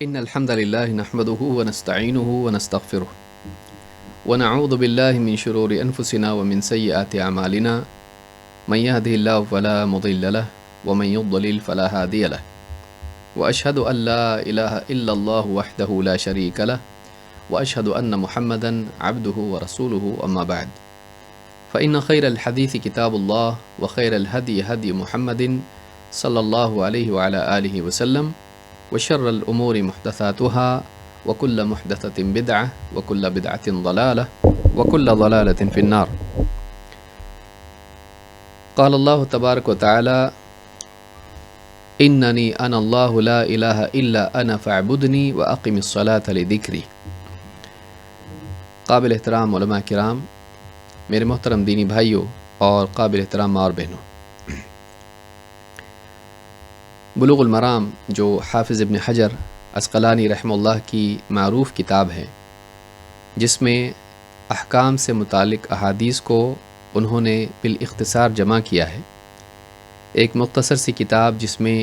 إن الحمد لله نحمده ونستعينه ونستغفره ونعوذ بالله من شرور أنفسنا ومن سيئات أعمالنا من يهده الله فلا مضل له ومن يضلل فلا هادي له وأشهد أن لا إله إلا الله وحده لا شريك له وأشهد أن محمدا عبده ورسوله أما بعد فإن خير الحديث كتاب الله وخير الهدي هدي محمد صلى الله عليه وعلى آله وسلم وشر الأمور محدثاتها وكل محدثة بدعة وكل بدعة ضلالة وكل ضلالة في النار. قال الله تبارك وتعالى إنني أنا الله لا إله إلا أنا فاعبدني وأقم الصلاة لذكري. قابل احترام علماء کرام، میرے محترم دینی بھائیوں اور قابل احترام ماں اور بہنوں، بلوغ المرام جو حافظ ابن حجر عسقلانی رحمہ اللہ کی معروف کتاب ہے، جس میں احکام سے متعلق احادیث کو انہوں نے بالاختصار جمع کیا ہے، ایک مختصر سی کتاب جس میں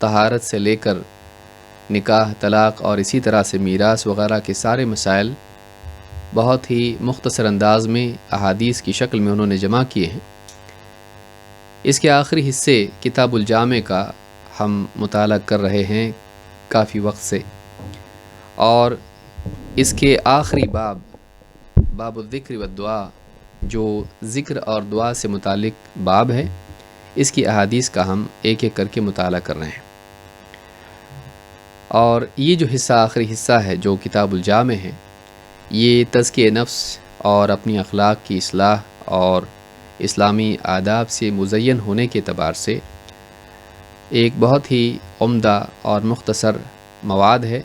طہارت سے لے کر نکاح، طلاق اور اسی طرح سے میراث وغیرہ کے سارے مسائل بہت ہی مختصر انداز میں احادیث کی شکل میں انہوں نے جمع کیے ہیں۔ اس کے آخری حصے کتاب الجامع کا ہم مطالعہ کر رہے ہیں کافی وقت سے، اور اس کے آخری باب الذکر والدعا، جو ذکر اور دعا سے متعلق باب ہے، اس کی احادیث کا ہم ایک ایک کر کے مطالعہ کر رہے ہیں۔ اور یہ جو حصہ آخری حصہ ہے جو کتاب الجامع ہے، یہ تزکیہ نفس اور اپنی اخلاق کی اصلاح اور اسلامی آداب سے مزین ہونے کے اعتبار سے ایک بہت ہی عمدہ اور مختصر مواد ہے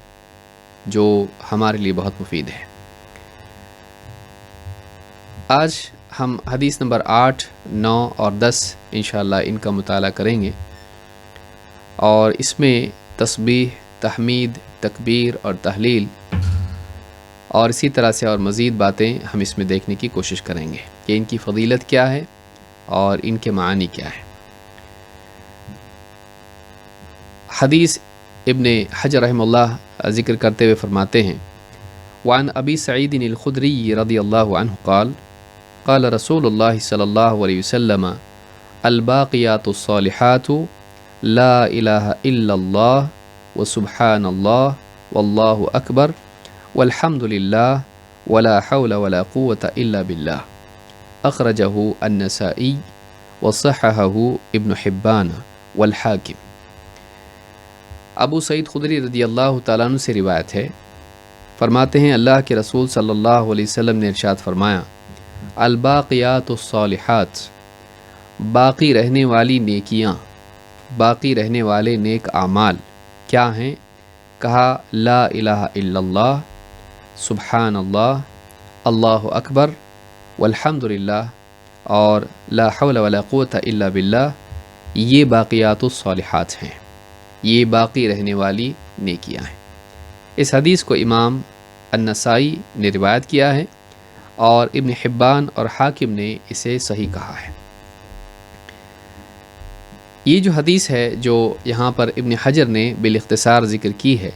جو ہمارے لیے بہت مفید ہے۔ آج ہم حدیث نمبر 8، 9 اور 10 انشاءاللہ ان کا مطالعہ کریں گے، اور اس میں تسبیح، تحمید، تکبیر اور تحلیل اور اسی طرح سے اور مزید باتیں ہم اس میں دیکھنے کی کوشش کریں گے کہ ان کی فضیلت کیا ہے اور ان کے معانی کیا ہے۔ حدیث ابن حجر رحمہ اللہ ذکر کرتے ہوئے فرماتے ہیں، وعن ابی سعید الخدری رضی اللہ عنہ قال قال رسول اللہ صلی اللہ علیہ وسلم الباقیات الصالحات لا الہ الا اللہ وسبحان اللہ واللہ اکبر والحمد للہ ولا حول ولا قوة الا باللہ، اخرجہ النسائی وصححہ ابن حبان والحاکم۔ ابو سعید خدری رضی اللہ تعالیٰ عنہ سے روایت ہے، فرماتے ہیں اللہ کے رسول صلی اللہ علیہ وسلم نے ارشاد فرمایا، الباقیات الصالحات، باقی رہنے والی نیکیاں، باقی رہنے والے نیک اعمال کیا ہیں؟ کہا لا الہ الا اللہ، سبحان اللہ، اللہ اکبر، والحمد للہ، اور لا حول ولا قوة الا باللہ، یہ باقیات الصالحات ہیں، یہ باقی رہنے والی نیکیاں ہیں۔ اس حدیث کو امام النسائی نے روایت کیا ہے، اور ابن حبان اور حاکم نے اسے صحیح کہا ہے۔ یہ جو حدیث ہے جو یہاں پر ابن حجر نے بالاختصار ذکر کی ہے،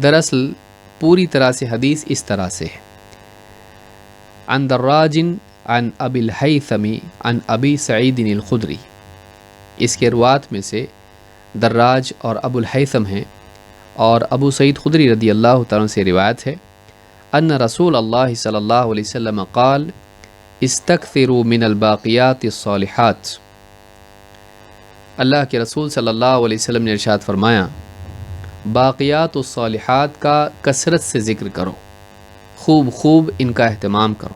دراصل پوری طرح سے حدیث اس طرح سے ہے، عن دراج عن ابی الہیثم عن ابی سعید الخدری، اس کے روات میں سے دراج اور ابو الہیثم ہیں، اور ابو سعید خدری رضی اللہ تعالیٰ سے روایت ہے، ان رسول اللہ صلی اللہ علیہ وسلم قال استکثروا من الباقیات الصالحات، اللہ کے رسول صلی اللہ علیہ وسلم نے ارشاد فرمایا، باقیات الصالحات کا کثرت سے ذکر کرو، خوب خوب ان کا اہتمام کرو۔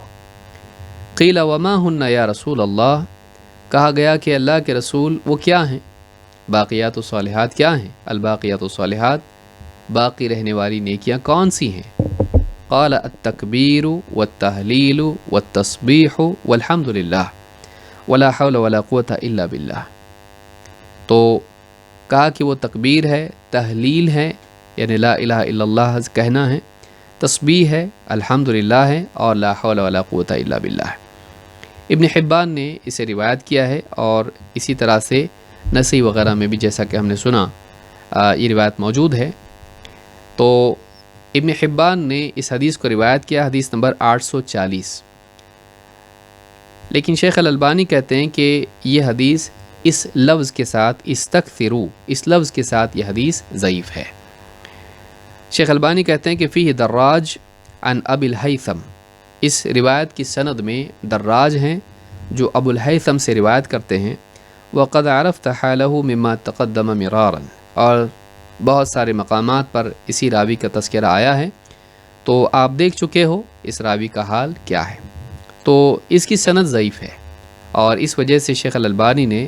قیل وما ہن یا رسول اللہ، کہا گیا کہ اللہ کے رسول وہ کیا ہیں؟ باقیات الصالحات کیا ہیں؟ الباقیات الصالحات، باقی رہنے والی نیکیاں کون سی ہیں؟ قال التکبیر والتحلیل والتسبیح والحمد للہ ولا حول ولا قوة الا باللہ۔ تو کہا کہ وہ تکبیر ہے، تحلیل ہے یعنی لا الہ الا اللہ کہنا ہے، تسبیح ہے، الحمدللہ ہے، اور لا حول ولا قوة الا باللہ۔ ابن حبان نے اسے روایت کیا ہے، اور اسی طرح سے نسائی وغیرہ میں بھی جیسا کہ ہم نے سنا یہ روایت موجود ہے۔ تو ابن حبان نے اس حدیث کو روایت کیا، حدیث نمبر 840۔ لیکن شیخ الالبانی کہتے ہیں کہ یہ حدیث اس لفظ کے ساتھ استکثروا، اس لفظ کے ساتھ یہ حدیث ضعیف ہے۔ شیخ البانی کہتے ہیں کہ فیہ دراج عن ابی الہیثم، اس روایت کی سند میں دراج ہیں جو ابو الہیثم سے روایت کرتے ہیں۔ وقد عرفت حالہ مما تقدم مرارا، اور بہت سارے مقامات پر اسی راوی کا تذکرہ آیا ہے، تو آپ دیکھ چکے ہو اس راوی کا حال کیا ہے۔ تو اس کی سند ضعیف ہے، اور اس وجہ سے شیخ الالبانی نے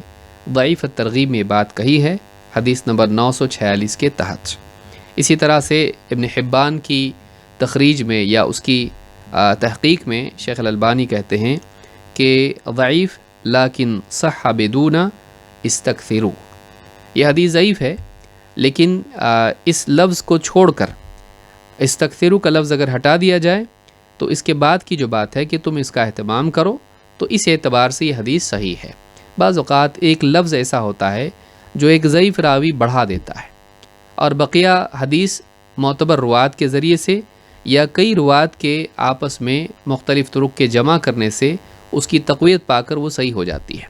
ضعیف الترغیب میں بات کہی ہے حدیث نمبر 946 کے تحت۔ اسی طرح سے ابن حبان کی تخریج میں یا اس کی تحقیق میں شیخ الالبانی کہتے ہیں کہ ضعیف لیکن صح بدون استکثروا، یہ حدیث ضعیف ہے، لیکن اس لفظ کو چھوڑ کر استکثروا کا لفظ اگر ہٹا دیا جائے تو اس کے بعد کی جو بات ہے کہ تم اس کا اہتمام کرو، تو اس اعتبار سے یہ حدیث صحیح ہے۔ بعض اوقات ایک لفظ ایسا ہوتا ہے جو ایک ضعیف راوی بڑھا دیتا ہے، اور بقیہ حدیث معتبر روات کے ذریعے سے یا کئی روات کے آپس میں مختلف طرق کے جمع کرنے سے اس کی تقویت پا کر وہ صحیح ہو جاتی ہے،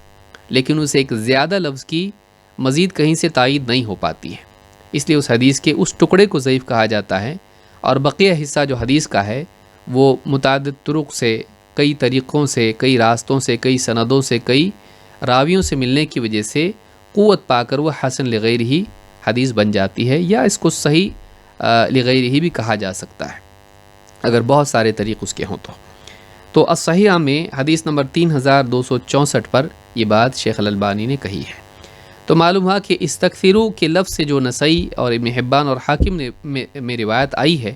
لیکن اسے ایک زیادہ لفظ کی مزید کہیں سے تائید نہیں ہو پاتی ہے، اس لیے اس حدیث کے اس ٹکڑے کو ضعیف کہا جاتا ہے، اور بقیہ حصہ جو حدیث کا ہے وہ متعدد طرق سے، کئی طریقوں سے، کئی راستوں سے، کئی سندوں سے، کئی راویوں سے ملنے کی وجہ سے قوت پا کر وہ حسن لغیر ہی حدیث بن جاتی ہے، یا اس کو صحیح لغیر ہی بھی کہا جا سکتا ہے اگر بہت سارے طریق اس کے ہوں تو الصحیحہ میں حدیث نمبر 3264 پر یہ بات شیخ الالبانی نے کہی ہے۔ تو معلوم ہوا کہ استکثروا کے لفظ سے جو نسائی اور ابن حبان اور حاکم میں روایت آئی ہے،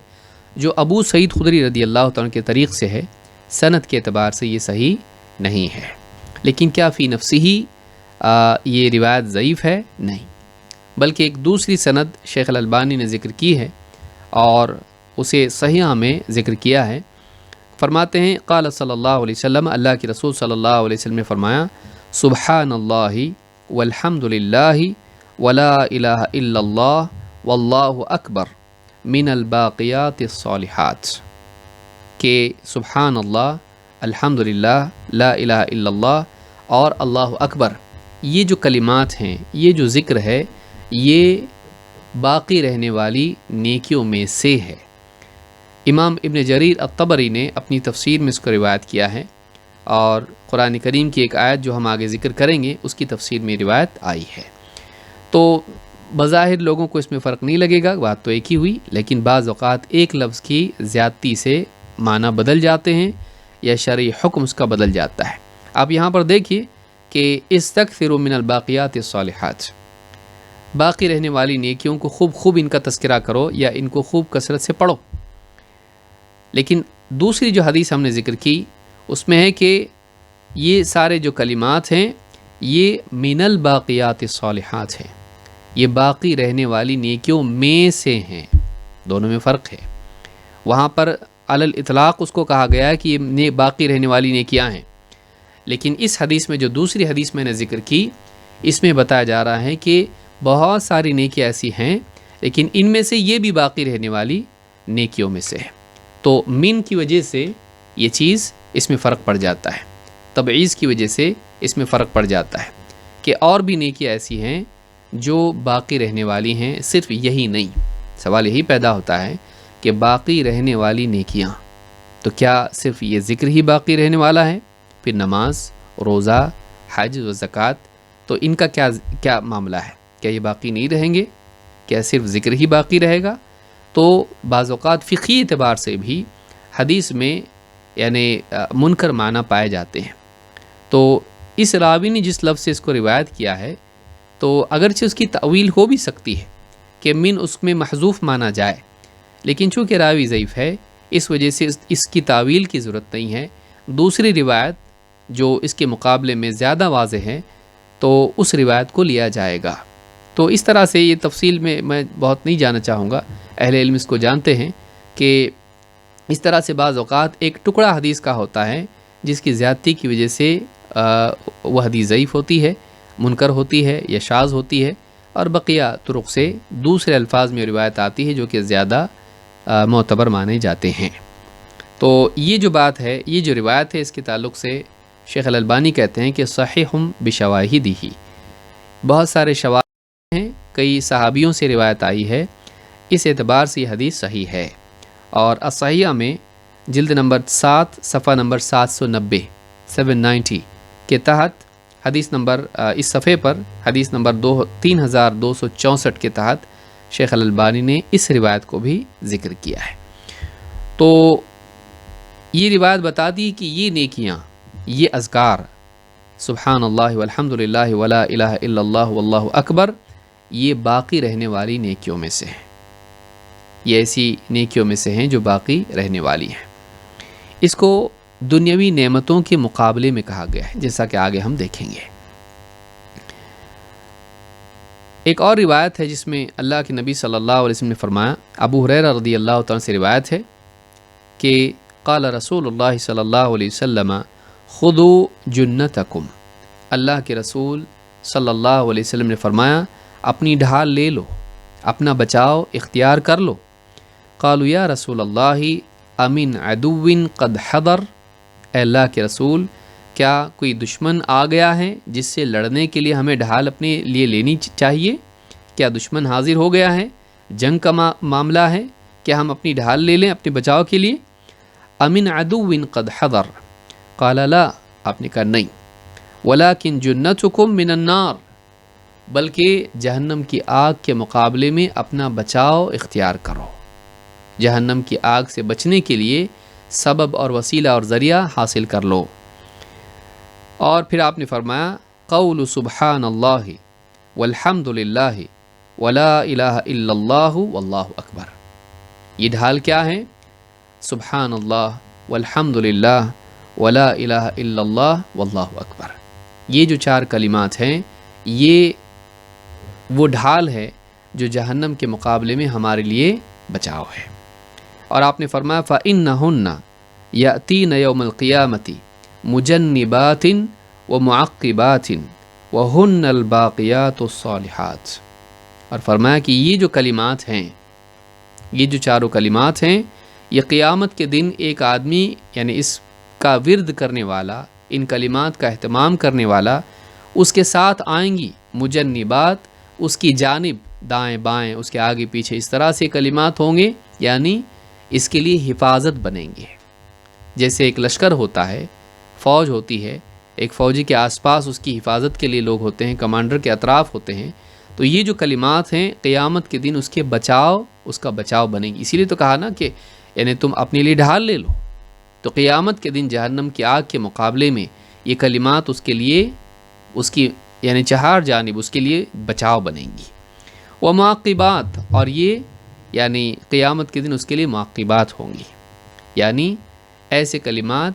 جو ابو سعید خدری رضی اللہ تعالیٰ کے طریق سے ہے، سند کے اعتبار سے یہ صحیح نہیں ہے۔ لیکن کیا فی نفسی ہی یہ روایت ضعیف ہے؟ نہیں، بلکہ ایک دوسری سند شیخ الالبانی نے ذکر کی ہے اور اسے صحیحہ میں ذکر کیا ہے۔ فرماتے ہیں قال صلی اللہ علیہ وسلم، اللہ کے رسول صلی اللہ علیہ وسلم نے فرمایا، سبحان اللہ والحمد للہ ولا الہ الا اللہ واللہ اکبر من الباقیات الصالحات، کہ سبحان اللہ، الحمد للہ، لا الہ الا اللہ اور اللہ اکبر، یہ جو کلمات ہیں، یہ جو ذکر ہے، یہ باقی رہنے والی نیکیوں میں سے ہے۔ امام ابن جریر الطبری نے اپنی تفسیر میں اس کو روایت کیا ہے، اور قرآن کریم کی ایک آیت جو ہم آگے ذکر کریں گے اس کی تفسیر میں روایت آئی ہے۔ تو بظاہر لوگوں کو اس میں فرق نہیں لگے گا، بات تو ایک ہی ہوئی، لیکن بعض اوقات ایک لفظ کی زیادتی سے معنی بدل جاتے ہیں یا شرعی حکم اس کا بدل جاتا ہے۔ آپ یہاں پر دیکھیے کہ استکثروا من الباقیات الصالحات، باقی رہنے والی نیکیوں کو خوب ان کا تذکرہ کرو یا ان کو خوب کثرت سے پڑھو۔ لیکن دوسری جو حدیث ہم نے ذکر کی اس میں ہے کہ یہ سارے جو کلمات ہیں یہ من الباقیات الصالحات ہیں، یہ باقی رہنے والی نیکیوں میں سے ہیں، دونوں میں فرق ہے۔ وہاں پر علی الاطلاق اس کو کہا گیا ہے کہ یہ باقی رہنے والی نیکیاں ہیں، لیکن اس حدیث میں جو دوسری حدیث میں نے ذکر کی اس میں بتایا جا رہا ہے کہ بہت ساری نیکیاں ایسی ہیں لیکن ان میں سے یہ بھی باقی رہنے والی نیکیوں میں سے ہے۔ تو من کی وجہ سے یہ چیز اس میں فرق پڑ جاتا ہے، تبعیض کی وجہ سے اس میں فرق پڑ جاتا ہے کہ اور بھی نیکیاں ایسی ہیں جو باقی رہنے والی ہیں، صرف یہی نہیں۔ سوال یہی پیدا ہوتا ہے کہ باقی رہنے والی نیکیاں تو کیا صرف یہ ذکر ہی باقی رہنے والا ہے؟ پھر نماز، روزہ، حج و زکوٰۃ، تو ان کا کیا معاملہ ہے؟ کیا یہ باقی نہیں رہیں گے؟ کیا صرف ذکر ہی باقی رہے گا؟ تو بعض اوقات فقہی اعتبار سے بھی حدیث میں یعنی منکر معنی پائے جاتے ہیں۔ تو اس راوی نے جس لفظ سے اس کو روایت کیا ہے تو اگرچہ اس کی تأویل ہو بھی سکتی ہے کہ من اس میں محذوف مانا جائے، لیکن چونکہ راوی ضعیف ہے اس وجہ سے اس کی تأویل کی ضرورت نہیں ہے۔ دوسری روایت جو اس کے مقابلے میں زیادہ واضح ہے تو اس روایت کو لیا جائے گا۔ تو اس طرح سے یہ تفصیل میں بہت نہیں جانا چاہوں گا، اہل علم اس کو جانتے ہیں کہ اس طرح سے بعض اوقات ایک ٹکڑا حدیث کا ہوتا ہے جس کی زیادتی کی وجہ سے وہ حدیث ضعیف ہوتی ہے، منکر ہوتی ہے یا شاذ ہوتی ہے، اور بقیہ طرق سے دوسرے الفاظ میں روایت آتی ہے جو کہ زیادہ معتبر مانے جاتے ہیں۔ تو یہ جو بات ہے، یہ جو روایت ہے، اس کے تعلق سے شیخ الالبانی کہتے ہیں کہ صحیح بشواہدہ، بہت سارے شواہد ہیں، کئی صحابیوں سے روایت آئی ہے، اس اعتبار سے یہ حدیث صحیح ہے۔ اور الصحیحہ میں جلد نمبر 7 صفحہ نمبر 790 کے تحت حدیث نمبر اس صفحے پر حدیث نمبر 3264 کے تحت شیخ الالبانی نے اس روایت کو بھی ذکر کیا ہے۔ تو یہ روایت بتا دی کہ یہ نیکیاں، یہ اذکار سبحان اللہ والحمد للہ ولا الہ الا اللہ واللہ اکبر، یہ باقی رہنے والی نیکیوں میں سے ہیں، یہ ایسی نیکیوں میں سے ہیں جو باقی رہنے والی ہیں۔ اس کو دنیاوی نعمتوں کے مقابلے میں کہا گیا ہے، جیسا کہ آگے ہم دیکھیں گے۔ ایک اور روایت ہے جس میں اللہ کے نبی صلی اللہ علیہ وسلم نے فرمایا، ابو ہریرہ رضی اللہ تعالیٰ سے روایت ہے کہ قال رسول اللہ صلی اللہ علیہ وسلم خذوا جنتکم، اللہ کے رسول صلی اللہ علیہ وسلم نے فرمایا اپنی ڈھال لے لو، اپنا بچاؤ اختیار کر لو۔ قالوا یا رسول اللہ امن عدو قد حضر، اے اللہ کے رسول کیا کوئی دشمن آ گیا ہے جس سے لڑنے کے لیے ہمیں ڈھال اپنے لیے لینی چاہیے؟ کیا دشمن حاضر ہو گیا ہے، جنگ کا معاملہ ہے، کیا ہم اپنی ڈھال لے لیں اپنے بچاؤ کے لیے؟ امن عدو قد حضر، قال لا، آپ نے کہا نہیں، ولکن جنتکم من النار، بلکہ جہنم کی آگ کے مقابلے میں اپنا بچاؤ اختیار کرو، جہنم کی آگ سے بچنے کے لیے سبب اور وسیلہ اور ذریعہ حاصل کر لو۔ اور پھر آپ نے فرمایا قول سبحان اللہ والحمد للہ ولا الہ الا اللہ واللہ اکبر، یہ ڈھال کیا ہے؟ سبحان اللہ والحمد للہ ولا الہ الا اللہ واللہ اکبر، یہ جو 4 کلمات ہیں یہ وہ ڈھال ہے جو جہنم کے مقابلے میں ہمارے لیے بچاؤ ہے۔ اور آپ نے فرمایا فَإِنَّهُنَّ يَأْتِينَ يَوْمَ الْقِيَامَةِ مُجَنِّبَاتٍ وَمُعَقِّبَاتٍ وَهُنَّ الْبَاقِيَاتُ الصَّالِحَاتُ، اور فرمایا کہ یہ جو کلمات ہیں، یہ جو 4 کلمات ہیں، یہ قیامت کے دن ایک آدمی یعنی اس کا ورد کرنے والا، ان کلمات کا اہتمام کرنے والا، اس کے ساتھ آئیں گی مجنبات، اس کی جانب دائیں بائیں، اس کے آگے پیچھے، اس طرح سے کلمات ہوں گے، یعنی اس کے لیے حفاظت بنیں گے۔ جیسے ایک لشکر ہوتا ہے، فوج ہوتی ہے، ایک فوجی کے آس پاس اس کی حفاظت کے لیے لوگ ہوتے ہیں، کمانڈر کے اطراف ہوتے ہیں، تو یہ جو کلمات ہیں قیامت کے دن اس کے بچاؤ، اس کا بچاؤ بنے گی۔ اسی لیے تو کہا نا کہ یعنی تم اپنے لیے ڈھال لے لو، تو قیامت کے دن جہنم کی آگ کے مقابلے میں یہ کلمات اس کے لیے، اس کی یعنی 4 جانب اس کے لیے بچاؤ بنیں گی۔ وہ معقبات، اور یہ یعنی قیامت کے دن اس کے لیے معقبات ہوں گی، یعنی ایسے کلمات،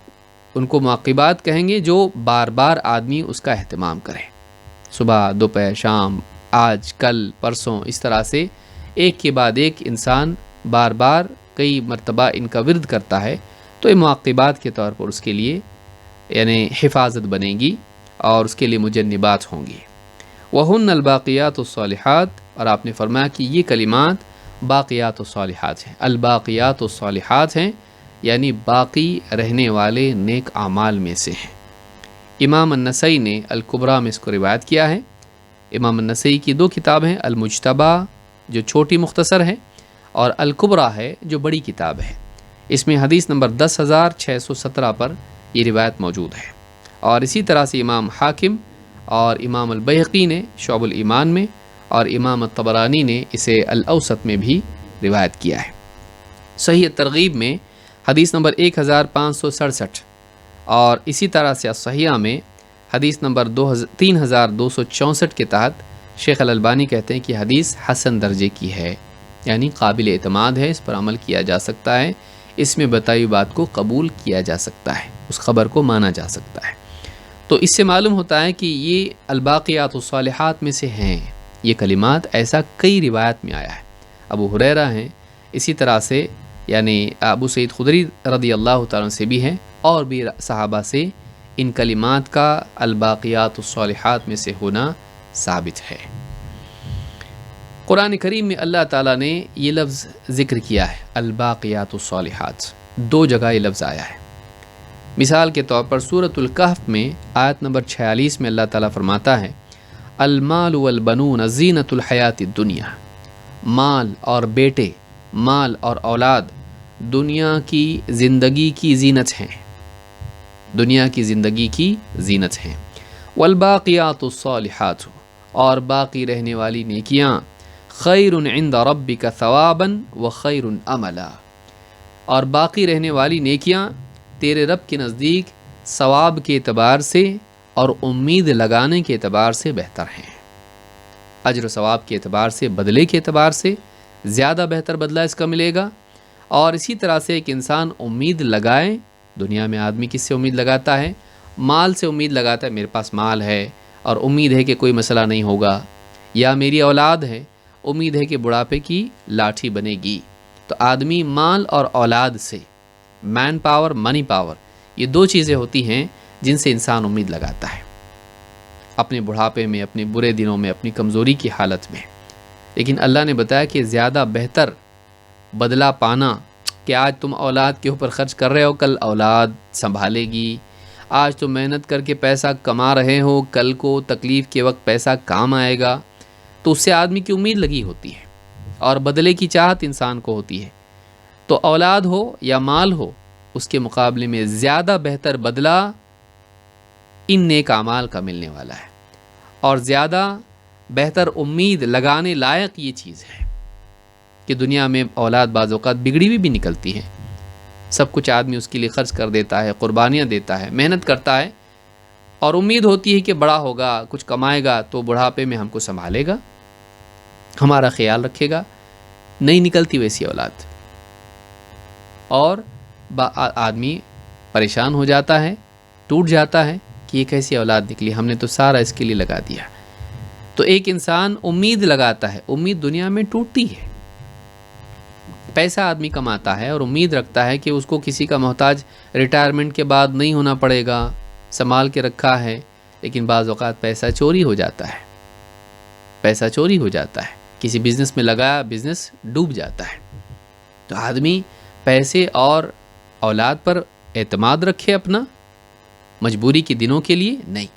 ان کو معقبات کہیں گے جو بار بار آدمی اس کا اہتمام کرے، صبح دوپہر شام، آج کل پرسوں، اس طرح سے ایک کے بعد ایک انسان بار بار کئی مرتبہ ان کا ورد کرتا ہے، تو یہ معقبات کے طور پر اس کے لیے یعنی حفاظت بنے گی اور اس کے لیے مجنبات ہوں گی۔ وَهُنَّ الْبَاقِيَاتُ الصَّالِحَاتُ، اور آپ نے فرمایا کہ یہ کلمات باقیات الصالحات ہیں، الباقیات الصالحات ہیں، یعنی باقی رہنے والے نیک اعمال میں سے ہیں۔ امام النسائی نے الکبریٰ میں اس کو روایت کیا ہے۔ امام النسائی کی 2 کتاب ہیں، المجتبی جو چھوٹی مختصر ہے، اور الکبریٰ ہے جو بڑی کتاب ہے۔ اس میں حدیث نمبر 10617 پر یہ روایت موجود ہے، اور اسی طرح سے امام حاکم اور امام البیہقی نے شعب الایمان میں، اور امام الطبرانی نے اسے الاوسط میں بھی روایت کیا ہے۔ صحیح ترغیب میں حدیث نمبر 1567، اور اسی طرح سے الصحیحہ میں حدیث نمبر 3264 کے تحت شیخ الالبانی کہتے ہیں کہ حدیث حسن درجے کی ہے، یعنی قابل اعتماد ہے، اس پر عمل کیا جا سکتا ہے، اس میں بتائی بات کو قبول کیا جا سکتا ہے، اس خبر کو مانا جا سکتا ہے۔ تو اس سے معلوم ہوتا ہے کہ یہ الباقیات الصالحات میں سے ہیں یہ کلمات، ایسا کئی روایت میں آیا ہے۔ ابو ہریرہ ہیں، اسی طرح سے یعنی ابو سعید خدری رضی اللہ تعالیٰ سے بھی ہیں، اور بھی صحابہ سے ان کلمات کا الباقیات الصالحات میں سے ہونا ثابت ہے۔ قرآن کریم میں اللہ تعالیٰ نے یہ لفظ ذکر کیا ہے الباقیات الصالحات، 2 جگہ یہ لفظ آیا ہے۔ مثال کے طور پر سورۃ الکہف میں آیت نمبر 46 میں اللہ تعالیٰ فرماتا ہے المال والبنون زینت الحیات الدنیا، مال اور بیٹے، مال اور اولاد دنیا کی زندگی کی زینت ہیں، دنیا کی زندگی کی زینت ہیں۔ والباقیات الصالحات، اور باقی رہنے والی نیکیاں، خیر عند ربک ثوابا وخیر عملا، اور باقی رہنے والی نیکیاں تیرے رب کے نزدیک ثواب کے اعتبار سے اور امید لگانے کے اعتبار سے بہتر ہیں۔ اجر و ثواب کے اعتبار سے، بدلے کے اعتبار سے زیادہ بہتر بدلہ اس کا ملے گا۔ اور اسی طرح سے ایک انسان امید لگائے، دنیا میں آدمی کس سے امید لگاتا ہے؟ مال سے امید لگاتا ہے، میرے پاس مال ہے اور امید ہے کہ کوئی مسئلہ نہیں ہوگا، یا میری اولاد ہے، امید ہے کہ بڑھاپے کی لاٹھی بنے گی۔ تو آدمی مال اور اولاد سے، مین پاور، منی پاور، یہ 2 چیزیں ہوتی ہیں جن سے انسان امید لگاتا ہے اپنے بڑھاپے میں، اپنے برے دنوں میں، اپنی کمزوری کی حالت میں۔ لیکن اللہ نے بتایا کہ زیادہ بہتر بدلہ پانا کہ آج تم اولاد کے اوپر خرچ کر رہے ہو، کل اولاد سنبھالے گی۔ آج تم محنت کر کے پیسہ کما رہے ہو، کل کو تکلیف کے وقت پیسہ کام آئے گا، تو اس سے آدمی کی امید لگی ہوتی ہے اور بدلے کی چاہت انسان کو ہوتی ہے۔ تو اولاد ہو یا مال ہو، اس کے مقابلے میں زیادہ بہتر بدلہ ان نیک اعمال کا ملنے والا ہے، اور زیادہ بہتر امید لگانے لائق یہ چیز ہے کہ دنیا میں اولاد بعض اوقات بگڑی ہوئی بھی نکلتی ہے، سب کچھ آدمی اس کے لیے خرچ کر دیتا ہے، قربانیاں دیتا ہے، محنت کرتا ہے، اور امید ہوتی ہے کہ بڑا ہوگا، کچھ کمائے گا تو بڑھاپے میں ہم کو سنبھالے گا، ہمارا خیال رکھے گا۔ نہیں نکلتی ویسی اولاد، اور آدمی پریشان ہو جاتا ہے، ٹوٹ جاتا ہے کہ یہ کیسی اولاد نکلی، ہم نے تو سارا اس کے لیے لگا دیا۔ تو ایک انسان امید لگاتا ہے، امید دنیا میں ٹوٹتی ہے۔ پیسہ آدمی کماتا ہے اور امید رکھتا ہے کہ اس کو کسی کا محتاج ریٹائرمنٹ کے بعد نہیں ہونا پڑے گا، سنبھال کے رکھا ہے، لیکن بعض اوقات پیسہ چوری ہو جاتا ہے، پیسہ چوری ہو جاتا ہے، کسی بزنس میں لگایا، بزنس ڈوب جاتا ہے۔ تو آدمی پیسے اور اولاد پر اعتماد رکھے اپنا مجبوری کے دنوں کے لیے نہیں،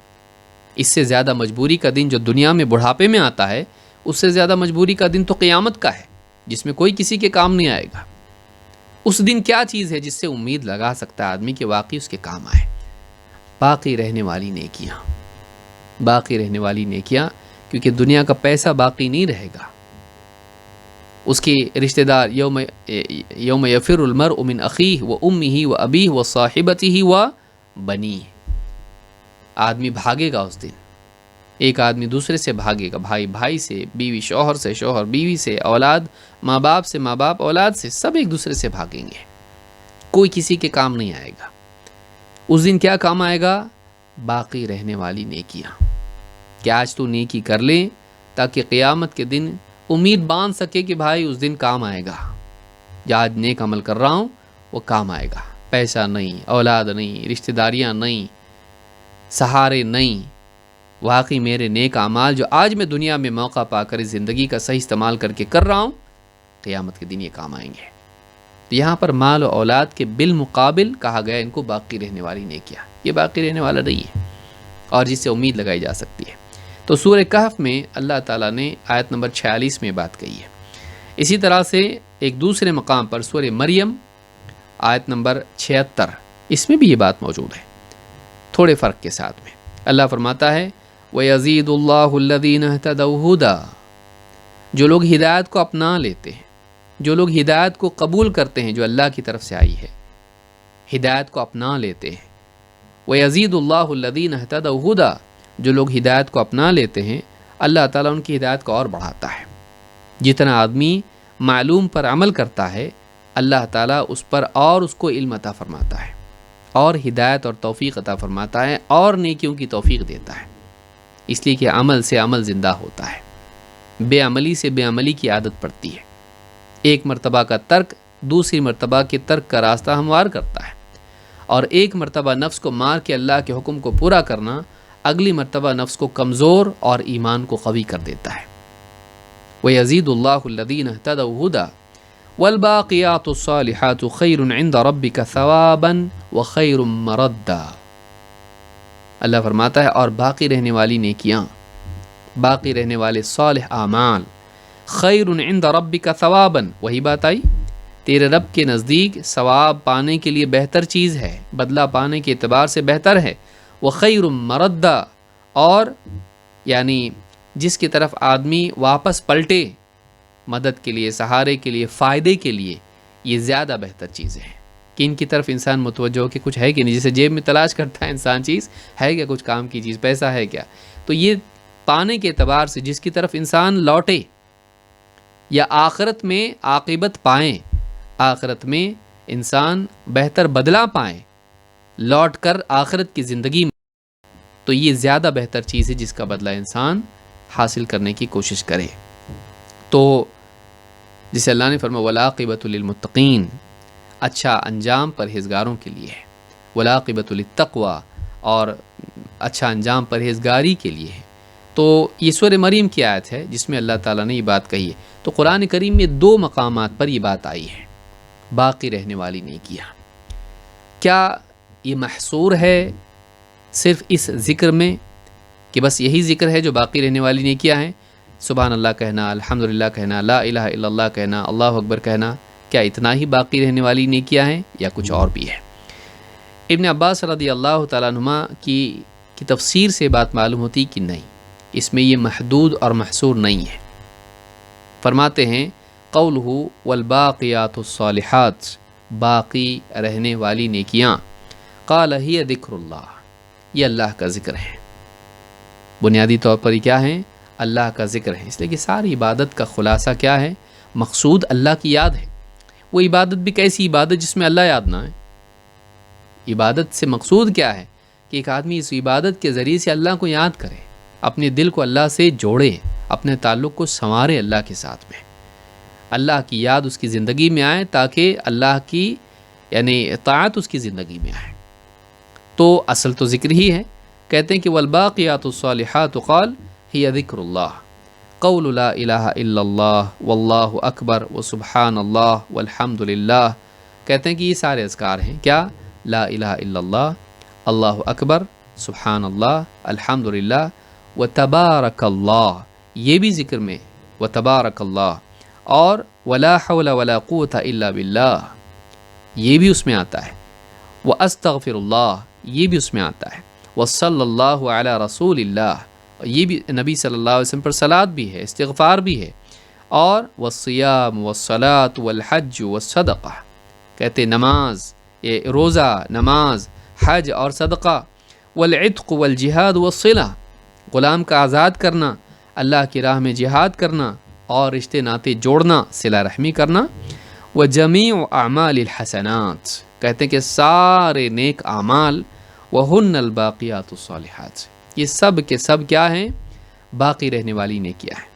اس سے زیادہ مجبوری کا دن جو دنیا میں بڑھاپے میں آتا ہے، اس سے زیادہ مجبوری کا دن تو قیامت کا ہے، جس میں کوئی کسی کے کام نہیں آئے گا۔ اس دن کیا چیز ہے جس سے امید لگا سکتا ہے آدمی کہ واقعی اس کے کام آئے؟ باقی رہنے والی نیکیاں، باقی رہنے والی نیکیاں، کیونکہ دنیا کا پیسہ باقی نہیں رہے گا۔ اس کے رشتہ دار یوم یفر المرء من اخیہ و امہ و ابیہ و صاحبتہ و بنیہ، آدمی بھاگے گا اس دن، ایک آدمی دوسرے سے بھاگے گا، بھائی بھائی سے، بیوی شوہر سے، شوہر بیوی سے، اولاد ماں باپ سے، ماں باپ اولاد سے، سب ایک دوسرے سے بھاگیں گے، کوئی کسی کے کام نہیں آئے گا۔ اس دن کیا کام آئے گا؟ باقی رہنے والی نیکیاں، کہ آج تو نیکی کر لیں تاکہ قیامت کے دن امید باندھ سکے کہ بھائی اس دن کام آئے گا، جو آج نیک عمل کر رہا ہوں وہ کام آئے گا۔ پیسہ نہیں، اولاد نہیں، رشتہ داریاں نہیں، سہارے نہیں، واقعی میرے نیک اعمال جو آج میں دنیا میں موقع پا کر اس زندگی کا صحیح استعمال کر کے کر رہا ہوں، قیامت کے دن یہ کام آئیں گے۔ تو یہاں پر مال و اولاد کے بالمقابل کہا گیا ان کو باقی رہنے والی نیکیاں، یہ باقی رہنے والا نہیں ہے اور جس سے امید لگائی جا سکتی ہے۔ تو سورہ کہف میں اللہ تعالیٰ نے آیت نمبر 46 میں بات کہی ہے۔ اسی طرح سے ایک دوسرے مقام پر سورہ مریم آیت نمبر 76، اس میں بھی یہ بات موجود ہے، تھوڑے فرق کے ساتھ میں۔ اللہ فرماتا ہے وَيَزِيدُ اللَّهُ الَّذِينَ اهْتَدَوْا هُدًى، جو لوگ ہدایت کو اپنا لیتے ہیں، جو لوگ ہدایت کو قبول کرتے ہیں جو اللہ کی طرف سے آئی ہے، ہدایت کو اپنا لیتے ہیں۔ وَيَزِيدُ اللَّهُ الَّذِينَ اهْتَدَوْا هُدًى، جو لوگ ہدایت کو اپنا لیتے ہیں اللہ تعالیٰ ان کی ہدایت کو اور بڑھاتا ہے۔ جتنا آدمی معلوم پر عمل کرتا ہے اللہ تعالیٰ اس پر اور اس کو علم عطا فرماتا ہے، اور ہدایت اور توفیق عطا فرماتا ہے، اور نیکیوں کی توفیق دیتا ہے، اس لیے کہ عمل سے عمل زندہ ہوتا ہے، بے عملی سے بے عملی کی عادت پڑتی ہے۔ ایک مرتبہ کا ترک دوسری مرتبہ کے ترک کا راستہ ہموار کرتا ہے، اور ایک مرتبہ نفس کو مار کے اللہ کے حکم کو پورا کرنا اگلی مرتبہ نفس کو کمزور اور ایمان کو قوی کر دیتا ہے۔ وَيَزِيدُ اللَّهُ الَّذِينَ اهْتَدَوْا هُدًى وَالْبَاقِيَاتُ الصَّالِحَاتُ خَيْرٌ عِندَ رَبِّكَ ثَوَابًا وَخَيْرٌ مَرَدًّا۔ اللہ فرماتا ہے اور باقی رہنے والی نیکیاں، باقی رہنے والے صالح اعمال، خیر عند ربک ثوابا، وہی بات آئی، تیرے رب کے نزدیک ثواب پانے کے لیے بہتر چیز ہے، بدلہ پانے کے اعتبار سے بہتر ہے، وخیر مردا، اور یعنی جس کی طرف آدمی واپس پلٹے مدد کے لیے، سہارے کے لیے، فائدے کے لیے، یہ زیادہ بہتر چیزیں ہیں کہ ان کی طرف انسان متوجہ ہو کہ کچھ ہے کہ نہیں، جیسے جیب میں تلاش کرتا ہے انسان چیز ہے کیا، کچھ کام کی چیز، پیسہ ہے کیا، تو یہ پانے کے اعتبار سے جس کی طرف انسان لوٹے یا آخرت میں عاقبت پائیں، آخرت میں انسان بہتر بدلہ پائیں لوٹ کر آخرت کی زندگی میں، تو یہ زیادہ بہتر چیز ہے جس کا بدلہ انسان حاصل کرنے کی کوشش کرے۔ تو جسے اللہ نے فرمایا والعاقبۃ للمتقین، اچھا انجام پرہیزگاروں کے لیے ہے، والعاقبۃ للتقوی، اور اچھا انجام پرہیزگاری کے لیے ہے۔ تو یہ سورہ مریم کی آیت ہے جس میں اللہ تعالیٰ نے یہ بات کہی ہے۔ تو قرآن کریم میں 2 مقامات پر یہ بات آئی ہے، باقی رہنے والی نیکیاں۔ کیا یہ محصور ہے صرف اس ذکر میں کہ بس یہی ذکر ہے جو باقی رہنے والی نیکیاں ہیں، سبحان اللہ کہنا، الحمدللہ کہنا، لا الہ الا اللہ کہنا، اللہ اکبر کہنا، کیا اتنا ہی باقی رہنے والی نیکیاں ہیں یا کچھ اور بھی ہے؟ ابن عباس رضی اللہ تعالیٰ عنہما کی تفسیر سے بات معلوم ہوتی کہ نہیں، اس میں یہ محدود اور محصور نہیں ہے۔ فرماتے ہیں قولہ والباقیات الصالحات، باقی رہنے والی نیکیاں، قال ہی ذکر اللہ، یہ اللہ کا ذکر ہے، بنیادی طور پر یہ کیا ہے؟ اللہ کا ذکر ہے، اس لیے کہ ساری عبادت کا خلاصہ کیا ہے؟ مقصود اللہ کی یاد ہے۔ وہ عبادت بھی کیسی عبادت جس میں اللہ یاد نہ ہے؟ عبادت سے مقصود کیا ہے؟ کہ ایک آدمی اس عبادت کے ذریعے سے اللہ کو یاد کرے، اپنے دل کو اللہ سے جوڑے، اپنے تعلق کو سنوارے اللہ کے ساتھ میں، اللہ کی یاد اس کی زندگی میں آئے تاکہ اللہ کی یعنی اطاعت اس کی زندگی میں آئے۔ تو اصل تو ذکر ہی ہے۔ کہتے ہیں کہ والباقیات الصالحات قال ہی ذکر اللہ، قول لا الہ الا اللہ واللہ اکبر وسبحان اللہ والحمد للہ۔ کہتے ہیں کہ یہ سارے اذکار ہیں، کیا؟ لا الہ الا اللہ، اللہ اکبر، سبحان اللہ، الحمد للہ، وتبارک اللہ، یہ بھی ذکر میں وتبارک اللہ، اور ولا حول ولا قوت الا باللہ، یہ بھی اس میں آتا ہے، واستغفر اللہ، یہ بھی اس میں آتا ہے، وصلی اللہ علی رسول اللہ، یہ بھی نبی صلی اللہ علیہ وسلم پر صلاۃ بھی ہے، استغفار بھی ہے، اور والصیام والصلاۃ والحج والصدقہ، کہتے نماز، یہ روزہ، نماز، حج اور صدقہ، والعتق والجہاد والصلہ، غلام کا آزاد کرنا، اللہ کی راہ میں جہاد کرنا، اور رشتے ناتے جوڑنا، صلہ رحمی کرنا، وجمیع اعمال الحسنات، کہتے ہیں کہ سارے نیک اعمال، وہن الباقیات الصالحات، یہ سب کے سب کیا ہیں؟ باقی رہنے والی نیکیاں ہیں۔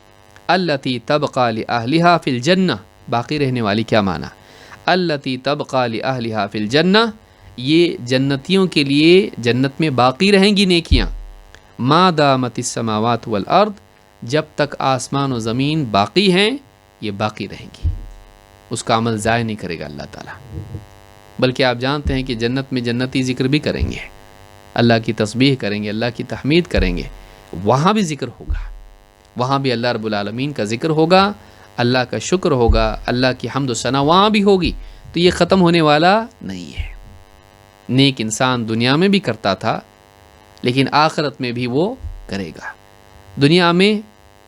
التی تبقى لأہلہا فی الجنہ، باقی رہنے والی کیا معنی؟ التی تبقى لأہلہا فی الجنہ، یہ جنتیوں کے لیے جنت میں باقی رہیں گی نیکیاں، ما دامت السماوات والارض، جب تک آسمان و زمین باقی ہیں یہ باقی رہیں گی، اس کا عمل ضائع نہیں کرے گا اللہ تعالیٰ۔ بلکہ آپ جانتے ہیں کہ جنت میں جنتی ذکر بھی کریں گے، اللہ کی تسبیح کریں گے، اللہ کی تحمید کریں گے، وہاں بھی ذکر ہوگا، وہاں بھی اللہ رب العالمین کا ذکر ہوگا، اللہ کا شکر ہوگا، اللہ کی حمد و ثنا وہاں بھی ہوگی۔ تو یہ ختم ہونے والا نہیں ہے۔ نیک انسان دنیا میں بھی کرتا تھا لیکن آخرت میں بھی وہ کرے گا، دنیا میں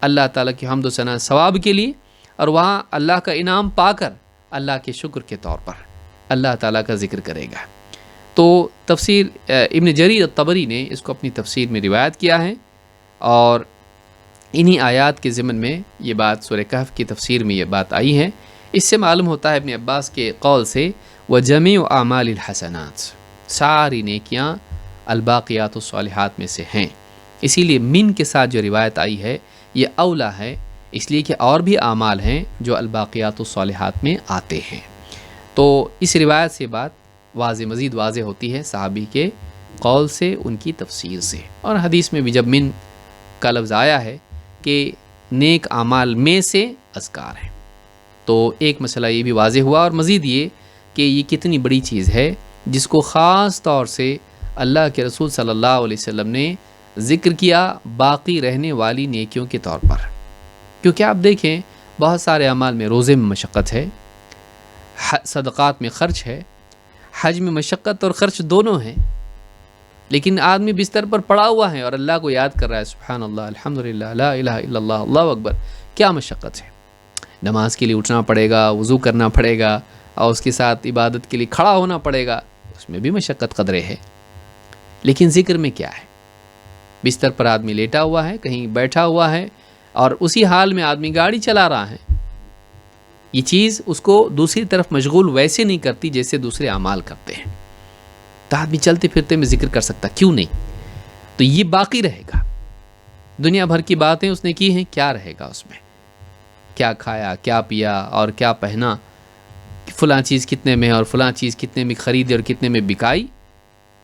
اللہ تعالیٰ کی حمد و ثنا ثواب کے لیے، اور وہاں اللہ کا انعام پا کر اللہ کے شکر کے طور پر اللہ تعالیٰ کا ذکر کرے گا۔ تو تفسیر ابن جریر الطبری نے اس کو اپنی تفسیر میں روایت کیا ہے، اور انہی آیات کے ضمن میں یہ بات سورہ کہف کی تفسیر میں یہ بات آئی ہے۔ اس سے معلوم ہوتا ہے ابن عباس کے قول سے وجمیع اعمال الحسنات، ساری نیکیاں الباقیات الصالحات میں سے ہیں، اسی لیے من کے ساتھ جو روایت آئی ہے یہ اولا ہے، اس لیے کہ اور بھی اعمال ہیں جو الباقیات الصالحات میں آتے ہیں۔ تو اس روایت سے بات واضح مزید واضح ہوتی ہے صحابی کے قول سے، ان کی تفسیر سے، اور حدیث میں بھی جب من کا لفظ آیا ہے کہ نیک اعمال میں سے اذکار ہیں۔ تو ایک مسئلہ یہ بھی واضح ہوا، اور مزید یہ کہ یہ کتنی بڑی چیز ہے جس کو خاص طور سے اللہ کے رسول صلی اللہ علیہ وسلم نے ذکر کیا باقی رہنے والی نیکیوں کے طور پر۔ کیونکہ آپ دیکھیں بہت سارے اعمال میں روزے میں مشقت ہے، صدقات میں خرچ ہے، حج میں مشقت اور خرچ دونوں ہیں، لیکن آدمی بستر پر پڑا ہوا ہے اور اللہ کو یاد کر رہا ہے، سبحان اللہ، الحمدللہ، لا الہ الا اللہ، اللہ اکبر۔ کیا مشقت ہے؟ نماز کے لیے اٹھنا پڑے گا، وضو کرنا پڑے گا، اور اس کے ساتھ عبادت کے لیے کھڑا ہونا پڑے گا، اس میں بھی مشقت قدرے ہے۔ لیکن ذکر میں کیا ہے؟ بستر پر آدمی لیٹا ہوا ہے، کہیں بیٹھا ہوا ہے، اور اسی حال میں آدمی گاڑی چلا رہا ہے، یہ چیز اس کو دوسری طرف مشغول ویسے نہیں کرتی جیسے دوسرے اعمال کرتے ہیں۔ تو آدمی چلتے پھرتے میں ذکر کر سکتا، کیوں نہیں؟ تو یہ باقی رہے گا۔ دنیا بھر کی باتیں اس نے کی ہیں، کیا رہے گا اس میں؟ کیا کھایا، کیا پیا اور کیا پہنا، فلاں چیز کتنے میں اور فلاں چیز کتنے میں خریدی اور کتنے میں بکائی،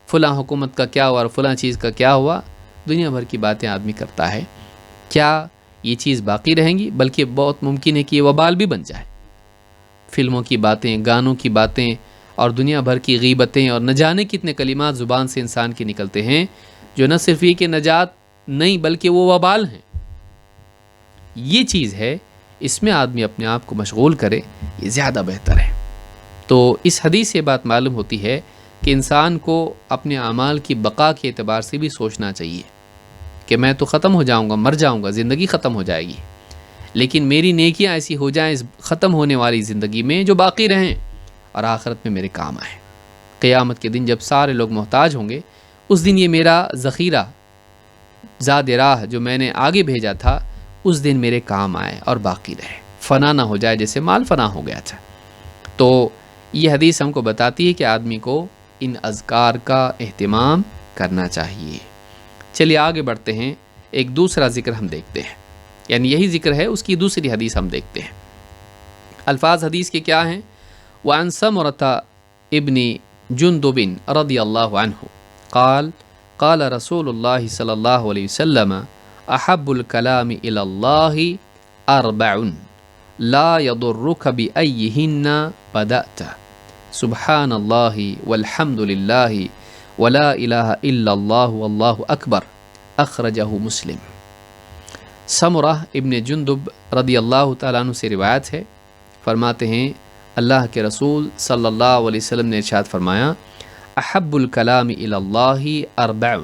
فلاں حکومت کا کیا ہوا اور فلاں چیز کا کیا ہوا، دنیا بھر کی باتیں آدمی کرتا ہے۔ کیا یہ چیز باقی رہیں گی؟ بلکہ بہت ممکن ہے کہ یہ وبال بھی بن جائے۔ فلموں کی باتیں، گانوں کی باتیں اور دنیا بھر کی غیبتیں، اور نہ جانے کتنے کلمات زبان سے انسان کے نکلتے ہیں جو نہ صرف یہ کہ نجات نہیں بلکہ وہ وبال ہیں۔ یہ چیز ہے، اس میں آدمی اپنے آپ کو مشغول کرے، یہ زیادہ بہتر ہے۔ تو اس حدیث سے بات معلوم ہوتی ہے کہ انسان کو اپنے اعمال کی بقا کے اعتبار سے بھی سوچنا چاہیے کہ میں تو ختم ہو جاؤں گا، مر جاؤں گا، زندگی ختم ہو جائے گی، لیکن میری نیکیاں ایسی ہو جائیں اس ختم ہونے والی زندگی میں جو باقی رہیں اور آخرت میں میرے کام آئیں۔ قیامت کے دن جب سارے لوگ محتاج ہوں گے، اس دن یہ میرا ذخیرہ، زاد راہ جو میں نے آگے بھیجا تھا، اس دن میرے کام آئے اور باقی رہے، فنا نہ ہو جائے جیسے مال فنا ہو گیا تھا۔ تو یہ حدیث ہم کو بتاتی ہے کہ آدمی کو ان اذکار کا اہتمام کرنا چاہیے۔ چلیے آگے بڑھتے ہیں، ایک دوسرا ذکر ہم دیکھتے ہیں، یعنی یہی ذکر ہے، اس کی دوسری حدیث ہم دیکھتے ہیں۔ الفاظ حدیث کے کیا ہیں؟ وعن سمرة ابن جندب رضی اللہ عنہ قال قال رسول اللہ صلی اللہ علیہ وسلم احب الکلام الی اللہ اربع لا يضرك بأيهن بدأت سبحان اللہ والحمد للہ ولا الہ الا اللہ واللہ اکبر، اخرجہ مسلم۔ سمرہ ابن جندب رضی اللہ تعالیٰ عنہ سے روایت ہے، فرماتے ہیں اللہ کے رسول صلی اللہ علیہ وسلم نے ارشاد فرمایا، احب الکلام الی اللہ اربع،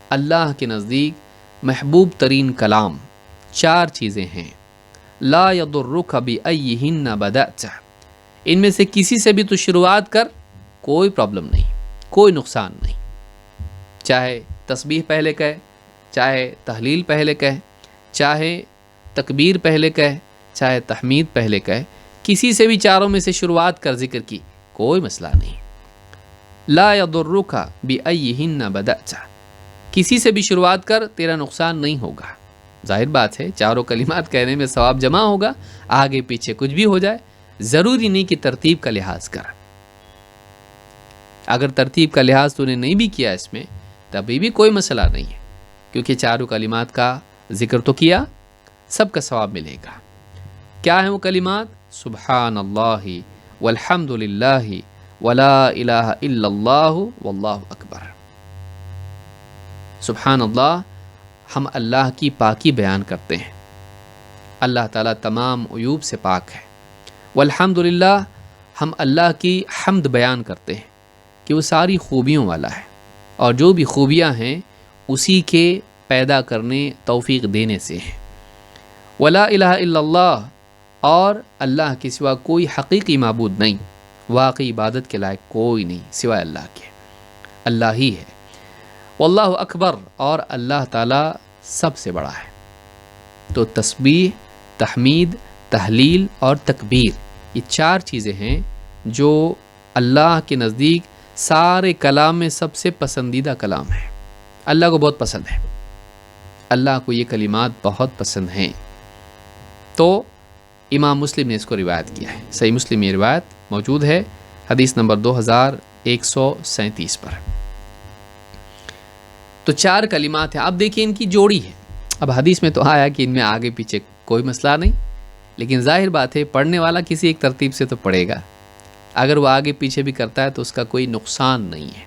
اللہ کے نزدیک محبوب ترین کلام چار چیزیں ہیں، لا یضرک بأیہن بدأت، ان میں سے کسی سے بھی تو شروعات کر، کوئی پرابلم نہیں، کوئی نقصان نہیں، چاہے تسبیح پہلے کہے، چاہے تحلیل پہلے کہے، چاہے تکبیر پہلے کہے، چاہے تحمید پہلے کہے، کسی سے بھی چاروں میں سے شروعات کر ذکر کی، کوئی مسئلہ نہیں۔ لا یضرک بأیہن بدأت، کسی سے بھی شروعات کر، تیرا نقصان نہیں ہوگا۔ ظاہر بات ہے چاروں کلمات کہنے میں ثواب جمع ہوگا، آگے پیچھے کچھ بھی ہو جائے، ضروری نہیں کہ ترتیب کا لحاظ کر۔ اگر ترتیب کا لحاظ تو نے نہیں بھی کیا اس میں، تبھی بھی کوئی مسئلہ نہیں ہے، کیونکہ چاروں کلمات کا ذکر تو کیا، سب کا ثواب ملے گا۔ کیا ہیں وہ کلمات؟ سبحان اللہ والحمد للہ ولا الہ الا اللہ واللہ اکبر۔ سبحان اللہ، ہم اللہ کی پاکی بیان کرتے ہیں، اللہ تعالیٰ تمام عیوب سے پاک ہے۔ والحمد للہ، ہم اللہ کی حمد بیان کرتے ہیں کہ وہ ساری خوبیوں والا ہے، اور جو بھی خوبیاں ہیں اسی کے پیدا کرنے، توفیق دینے سے ہیں۔ ولا الہ الا اللہ، اور اللہ کے سوا کوئی حقیقی معبود نہیں، واقعی عبادت کے لائق کوئی نہیں سوائے اللہ کے، اللہ ہی ہے۔ واللہ اکبر، اور اللہ تعالیٰ سب سے بڑا ہے۔ تو تسبیح، تحمید، تحلیل اور تکبیر، یہ چار چیزیں ہیں جو اللہ کے نزدیک سارے کلام میں سب سے پسندیدہ کلام ہے، اللہ کو بہت پسند ہے، اللہ کو یہ کلمات بہت پسند ہیں۔ تو امام مسلم نے اس کو روایت کیا ہے، صحیح مسلم میں یہ روایت موجود ہے، حدیث نمبر 2137 پر۔ تو چار کلمات ہیں، آپ دیکھیں ان کی جوڑی ہے، اب حدیث میں تو آیا کہ ان میں آگے پیچھے کوئی مسئلہ نہیں، لیکن ظاہر بات ہے پڑھنے والا کسی ایک ترتیب سے تو پڑھے گا. اگر وہ آگے پیچھے بھی کرتا ہے تو اس کا کوئی نقصان نہیں ہے،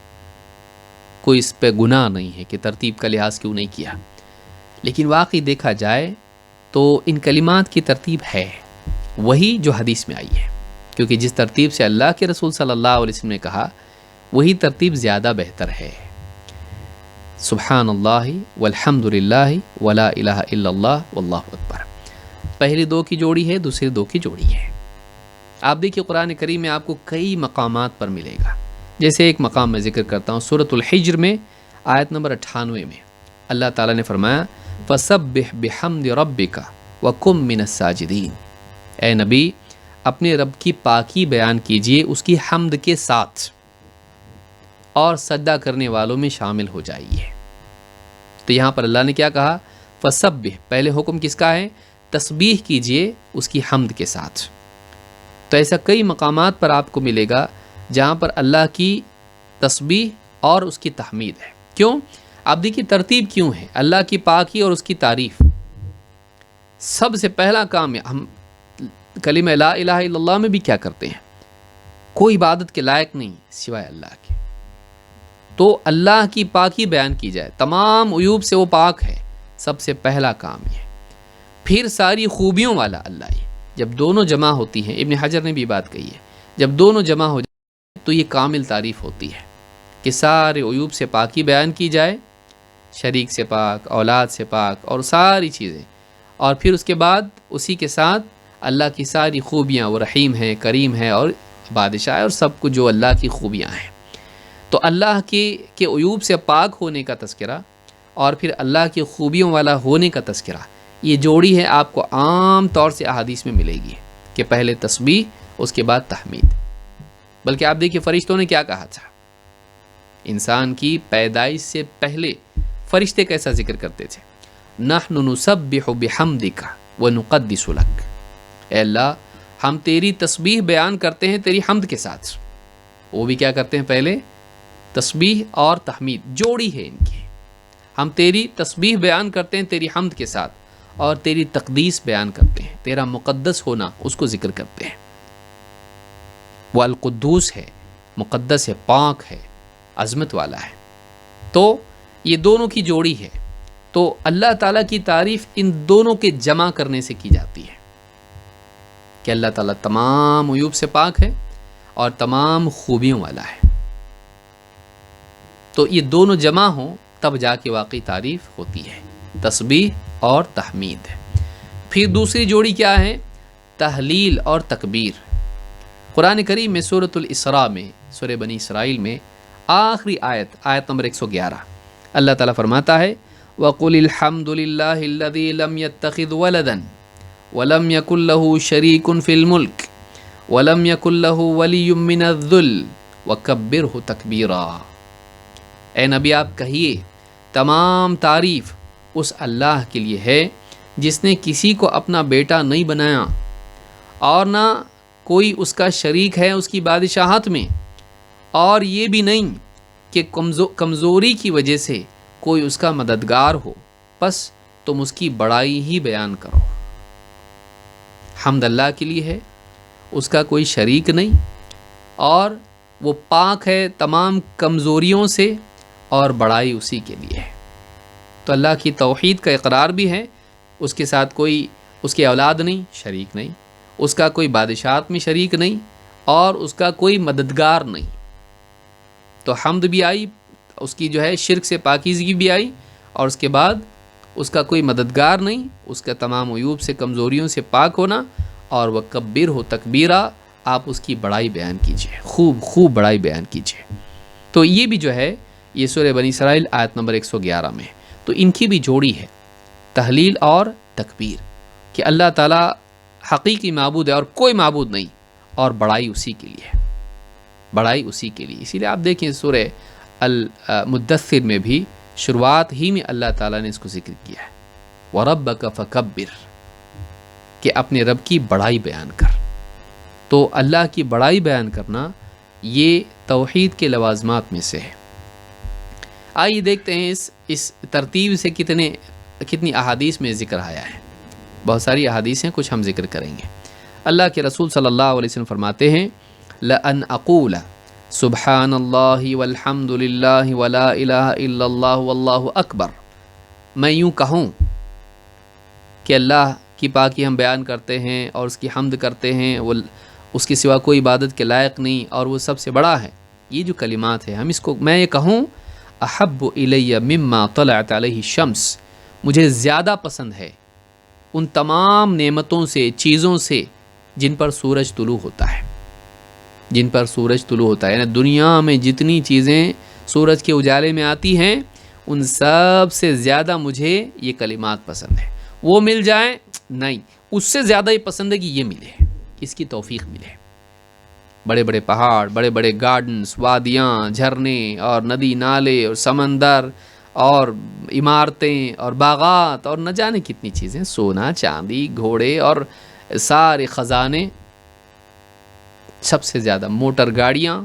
کوئی اس پہ گناہ نہیں ہے کہ ترتیب کا لحاظ کیوں نہیں کیا. لیکن واقعی دیکھا جائے تو ان کلمات کی ترتیب ہے وہی جو حدیث میں آئی ہے، کیونکہ جس ترتیب سے اللہ کے رسول صلی اللہ علیہ وسلم نے کہا وہی ترتیب زیادہ بہتر ہے. سبحان اللہ والحمد للہ ولا الہ الا اللہ واللہ اکبر، پہلی دو کی جوڑی ہے، دوسری دو کی جوڑی ہے. آپ دیکھیے قرآن کریم میں آپ کو کئی مقامات پر ملے گا. جیسے ایک مقام میں ذکر کرتا ہوں، سورۃ الحجر میں آیت نمبر 98 میں اللہ تعالیٰ نے فرمایا فَسَبِّحْ بِحَمْدِ رَبِّكَ وَكُن مِّنَ السَّاجِدِينَ. اے نبی اپنے رب کی پاکی بیان کیجئے اس کی حمد کے ساتھ، اور سجدہ کرنے والوں میں شامل ہو جائیے. تو یہاں پر اللہ نے کیا کہا؟ فَسَبِّحْ، پہلے حکم کس کا ہے؟ تسبیح کیجئے اس کی حمد کے ساتھ. تو ایسا کئی مقامات پر آپ کو ملے گا جہاں پر اللہ کی تسبیح اور اس کی تحمید ہے. کیوں؟ آپ دیکھیے ترتیب کیوں ہے، اللہ کی پاکی اور اس کی تعریف. سب سے پہلا کام ہے، ہم کلمہ لا الہ الا اللہ میں بھی کیا کرتے ہیں؟ کوئی عبادت کے لائق نہیں سوائے اللہ کے. تو اللہ کی پاکی بیان کی جائے، تمام عیوب سے وہ پاک ہے، سب سے پہلا کام یہ. پھر ساری خوبیوں والا اللہ ہے. جب دونوں جمع ہوتی ہیں، ابن حجر نے بھی بات کہی ہے، جب دونوں جمع ہو جائے تو یہ کامل تعریف ہوتی ہے کہ سارے عیوب سے پاکی بیان کی جائے، شریک سے پاک، اولاد سے پاک اور ساری چیزیں. اور پھر اس کے بعد اسی کے ساتھ اللہ کی ساری خوبیاں، وہ رحیم ہے، کریم ہے اور بادشاہ ہے اور سب کچھ جو اللہ کی خوبیاں ہیں. تو اللہ کے عیوب سے پاک ہونے کا تذکرہ اور پھر اللہ کی خوبیوں والا ہونے کا تذکرہ، یہ جوڑی ہے آپ کو عام طور سے احادیث میں ملے گی کہ پہلے تسبیح اس کے بعد تحمید. بلکہ آپ دیکھیے فرشتوں نے کیا کہا تھا، انسان کی پیدائش سے پہلے فرشتے کیسا ذکر کرتے تھے؟ نحن نسبح بحمدک ونقدس لک. اے اللہ ہم تیری تسبیح بیان کرتے ہیں تیری حمد کے ساتھ. وہ بھی کیا کرتے ہیں؟ پہلے تسبیح اور تحمید جوڑی ہے ان کی. ہم تیری تسبیح بیان کرتے ہیں تیری حمد کے ساتھ، اور تیری تقدیس بیان کرتے ہیں، تیرا مقدس ہونا اس کو ذکر کرتے ہیں. وہ القدوس ہے، مقدس ہے، پاک ہے، عظمت والا ہے. تو یہ دونوں کی جوڑی ہے. تو اللہ تعالیٰ کی تعریف ان دونوں کے جمع کرنے سے کی جاتی ہے کہ اللہ تعالیٰ تمام عیوب سے پاک ہے اور تمام خوبیوں والا ہے. تو یہ دونوں جمع ہوں تب جا کے واقعی تعریف ہوتی ہے، تسبیح اور تحمید. پھر دوسری جوڑی کیا ہے؟ تحلیل اور تکبیر. قرآن کریم میں سورۃ الاسراء میں، سورہ بنی اسرائیل میں آخری آیت نمبر 111 اللہ تعالیٰ فرماتا ہے وَقُلِ الْحَمْدُ لِلَّهِ الَّذِي لَمْ يَتَّخِذْ وَلَدًا وَلَمْ يَكُنْ لَهُ شَرِيكٌ فِي الْمُلْكِ وَلَمْ يَكُنْ لَهُ وَلِيٌّ مِّنَ الذُّلِّ وَكَبِّرْهُ تَكْبِيرًا. اے نبی آپ کہیے تمام تعریف اس اللہ کے لیے ہے جس نے کسی کو اپنا بیٹا نہیں بنایا اور نہ کوئی اس کا شریک ہے اس کی بادشاہت میں، اور یہ بھی نہیں کہ کمزوری کی وجہ سے کوئی اس کا مددگار ہو، بس تم اس کی بڑائی ہی بیان کرو. حمد اللہ کے لیے ہے، اس کا کوئی شریک نہیں، اور وہ پاک ہے تمام کمزوریوں سے، اور بڑائی اسی کے لیے ہے. تو اللہ کی توحید کا اقرار بھی ہے، اس کے ساتھ کوئی اس کی اولاد نہیں، شریک نہیں، اس کا کوئی بادشاہت میں شریک نہیں، اور اس کا کوئی مددگار نہیں. تو حمد بھی آئی، اس کی جو ہے شرک سے پاکیزگی بھی آئی، اور اس کے بعد اس کا کوئی مددگار نہیں، اس کا تمام عیوب سے کمزوریوں سے پاک ہونا، اور وہ کبیر ہو تکبیرہ، آپ اس کی بڑائی بیان کیجئے، خوب بڑائی بیان کیجئے. تو یہ بھی جو ہے یہ سورہ بنی اسرائیل آیت نمبر 111 میں. تو ان کی بھی جوڑی ہے تحلیل اور تکبیر کہ اللہ تعالیٰ حقیقی معبود ہے اور کوئی معبود نہیں، اور بڑائی اسی کے لیے ہے، بڑائی اسی کے لیے. اسی لیے آپ دیکھیں سورہ المدثر میں بھی شروعات ہی میں اللہ تعالیٰ نے اس کو ذکر کیا ہے وَرَبَّكَ فَكَبِّرْ، کہ اپنے رب کی بڑائی بیان کر. تو اللہ کی بڑائی بیان کرنا یہ توحید کے لوازمات میں سے ہے. آئیے دیکھتے ہیں اس ترتیب سے کتنے کتنی احادیث میں ذکر آیا ہے، بہت ساری احادیث ہیں، کچھ ہم ذکر کریں گے۔ اللہ کے رسول صلی اللہ علیہ وسلم فرماتے ہیں لَأَنْ أَقُولَ سُبْحَانَ اللَّهِ وَالْحَمْدُ لِلَّهِ وَلَا إِلَهَ إِلَّا اللَّهُ وَاللَّهُ أَكْبَرُ، میں یوں کہوں کہ اللہ کی پاکی ہم بیان کرتے ہیں اور اس کی حمد کرتے ہیں، وہ اس کے سوا کوئی عبادت کے لائق نہیں اور وہ سب سے بڑا ہے، یہ جو کلمات ہیں ہم اس کو میں یہ کہوں احب الی مما طلعت علیہ الشمس، مجھے زیادہ پسند ہے ان تمام نعمتوں سے، چیزوں سے جن پر سورج طلوع ہوتا ہے، جن پر سورج طلوع ہوتا ہے، یعنی دنیا میں جتنی چیزیں سورج کے اجالے میں آتی ہیں ان سب سے زیادہ مجھے یہ کلمات پسند ہے۔ وہ مل جائیں نہیں، اس سے زیادہ ہی پسند ہے کہ یہ ملے، اس کی توفیق ملے۔ بڑے بڑے پہاڑ، بڑے بڑے گارڈنز، وادیاں، جھرنے اور ندی نالے اور سمندر اور عمارتیں اور باغات اور نہ جانے کتنی چیزیں، سونا چاندی، گھوڑے اور سارے خزانے، سب سے زیادہ موٹر گاڑیاں،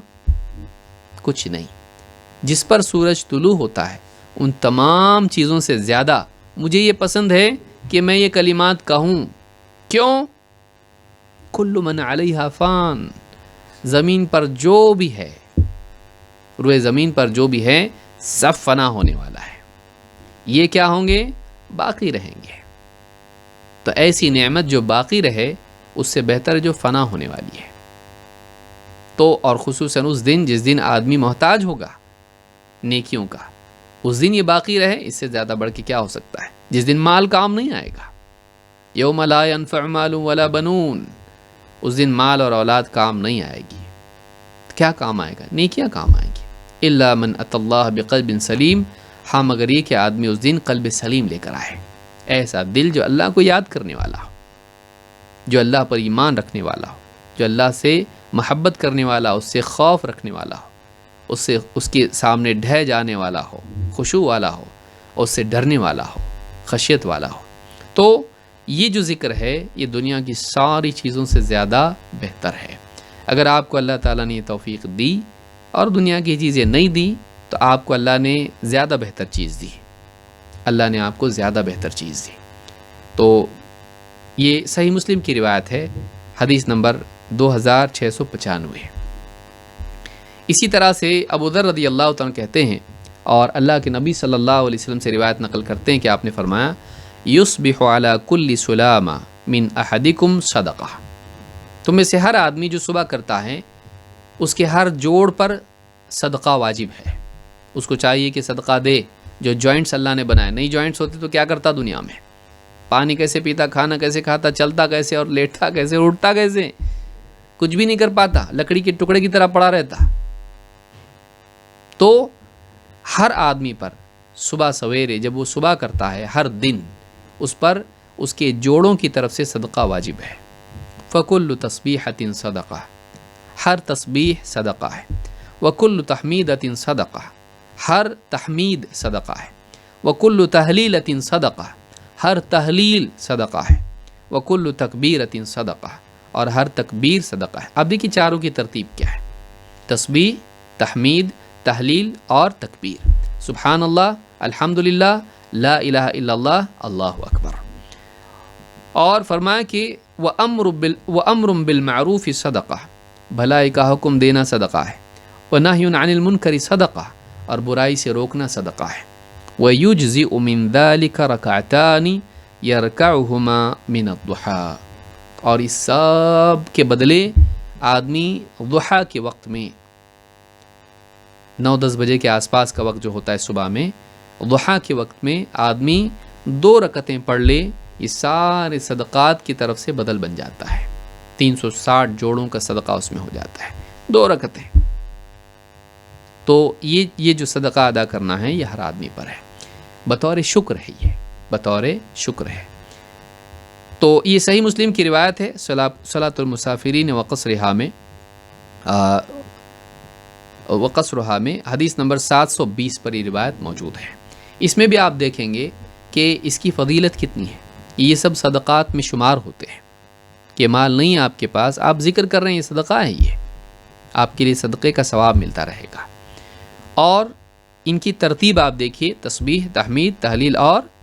کچھ نہیں۔ جس پر سورج طلوع ہوتا ہے ان تمام چیزوں سے زیادہ مجھے یہ پسند ہے کہ میں یہ کلمات کہوں۔ کیوں؟ کل من علیہا فان، زمین پر جو بھی ہے، روئے زمین پر جو بھی ہے سب فنا ہونے والا ہے، یہ کیا ہوں گے؟ باقی رہیں گے۔ تو ایسی نعمت جو باقی رہے اس سے بہتر ہے جو فنا ہونے والی ہے۔ تو اور خصوصاً اس دن جس دن آدمی محتاج ہوگا نیکیوں کا، اس دن یہ باقی رہے، اس سے زیادہ بڑھ کے کیا ہو سکتا ہے؟ جس دن مال کام نہیں آئے گا، یوم لا ينفع مال ولا بنون، اس دن مال اور اولاد کام نہیں آئے گی۔ کیا کام آئے گا؟ نیکیاں کام آئیں گی۔ الا من اتى اللہ بقلب سلیم، ہاں مگر یہ کہ آدمی اس دن قلب سلیم لے کر آئے، ایسا دل جو اللہ کو یاد کرنے والا ہو، جو اللہ پر ایمان رکھنے والا ہو، جو اللہ سے محبت کرنے والا، اس سے خوف رکھنے والا ہو، اس کے سامنے ڈھہ جانے والا ہو، خشوع والا ہو، اس سے ڈرنے والا ہو، خشیت والا ہو۔ تو یہ جو ذکر ہے یہ دنیا کی ساری چیزوں سے زیادہ بہتر ہے۔ اگر آپ کو اللہ تعالیٰ نے یہ توفیق دی اور دنیا کی چیزیں نہیں دی تو آپ کو اللہ نے زیادہ بہتر چیز دی، اللہ نے آپ کو زیادہ بہتر چیز دی۔ تو یہ صحیح مسلم کی روایت ہے، حدیث نمبر 2695۔ اسی طرح سے ابو ذر رضی اللہ تعالیٰ کہتے ہیں اور اللہ کے نبی صلی اللہ علیہ وسلم سے روایت نقل کرتے ہیں کہ آپ نے فرمایا یصبح علی کل سلامہ من احدکم صدقہ، تم میں سے ہر آدمی جو صبح کرتا ہے اس کے ہر جوڑ پر صدقہ واجب ہے، اس کو چاہیے کہ صدقہ دے۔ جو جوائنٹس اللہ نے بنائے، نہیں جوائنٹس ہوتے تو کیا کرتا دنیا میں؟ پانی کیسے پیتا، کھانا کیسے کھاتا، چلتا کیسے اور لیٹتا کیسے، اٹھتا کیسے، کچھ بھی نہیں کر پاتا، لکڑی کے ٹکڑے کی طرح پڑا رہتا۔ تو ہر آدمی پر صبح سویرے جب وہ صبح کرتا ہے ہر دن، اس پر اس کے جوڑوں کی طرف سے صدقہ واجب ہے۔ فَكُلُّ تَسْبِيحَةٍ صَدَقَةٍ، ہر تسبیح صدقہ ہے۔ وَكُلُّ تَحْمِيدَةٍ صَدَقَةٍ، ہر تحمید صدقہ ہے۔ وَكُلُّ تَحْلِيلَةٍ صَدَقَةٍ، ہر تحلیل صدقہ ہے۔ وَكُلُّ تَكْبِيرَةٍ صَدَقَةٍ، اور ہر تکبیر صدقہ ہے۔ اب دیکھیے چاروں کی ترتیب کیا ہے، تسبیح، تحمید، تحلیل اور تکبیر، سبحان اللہ، الحمدللہ، لا الہ الا اللہ، اللہ اکبر۔ اور فرمایا کہ وَأَمْرٌ بِالْمَعْرُوفِ صَدَقَةٌ، بھلائی کا حکم دینا صدقہ ہے۔ وَنَهْيٌ عَنِ الْمُنْكَرِ صَدَقَةٌ، اور برائی سے روکنا صدقہ ہے۔ وَيُجْزِئُ مِنْ ذَلِكَ رَكَعْتَانِ يَرْكَعُهُمَا مِنَ الضُّحَىٰ، اور اس سب کے بدلے آدمی ضحیٰ کے وقت میں 9-10 بجے کے آس پاس کا وقت جو ہوتا ہے صبح میں، ضحیٰ کے وقت میں آدمی 2 رکعتیں پڑھ لے، یہ سارے صدقات کی طرف سے بدل بن جاتا ہے، 360 جوڑوں کا صدقہ اس میں ہو جاتا ہے، 2 رکعتیں۔ تو یہ جو صدقہ ادا کرنا ہے یہ ہر آدمی پر ہے، بطور شکر ہے، یہ بطور شکر ہے۔ تو یہ صحیح مسلم کی روایت ہے، صلاۃ المسافرین وقصرها میں حدیث نمبر 720 پر یہ روایت موجود ہے۔ اس میں بھی آپ دیکھیں گے کہ اس کی فضیلت کتنی ہے، یہ سب صدقات میں شمار ہوتے ہیں، کہ مال نہیں آپ کے پاس، آپ ذکر کر رہے ہیں، یہ صدقہ ہے، یہ آپ کے لیے صدقے کا ثواب ملتا رہے گا۔ اور ان کی ترتیب آپ دیکھیے، تسبیح، تحمید، تحلیل اور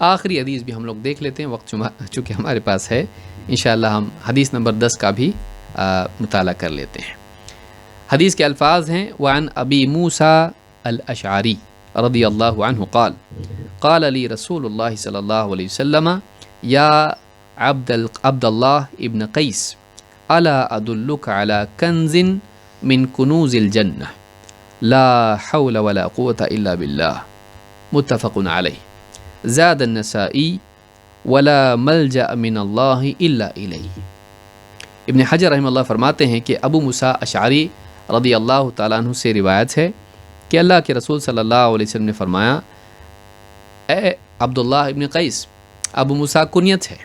آخری حدیث بھی ہم لوگ دیکھ لیتے ہیں، وقت چونکہ ہمارے پاس ہے، انشاءاللہ ہم حدیث نمبر 10 کا بھی مطالعہ کر لیتے ہیں۔ حدیث کے الفاظ ہیں وعن ابی موسیٰ الاشعری رضی اللہ عنہ قال قال علی رسول اللہ صلی اللہ علیہ وسلم یا عبد اللہ ابن قیس الا ادلک علی کنز من کنوز الجنہ لا حول ولا قوة الا باللہ متفق علیہ زاد النسائی ولا ملجأ من اللہ الا الیہ۔ ابن حجر رحمہ اللہ فرماتے ہیں کہ ابو موسیٰ اشعری رضی اللہ تعالیٰ عنہ سے روایت ہے کہ اللہ کے رسول صلی اللہ علیہ وسلم نے فرمایا، اے عبداللہ ابن قیس، ابو موسیٰ کنیت ہے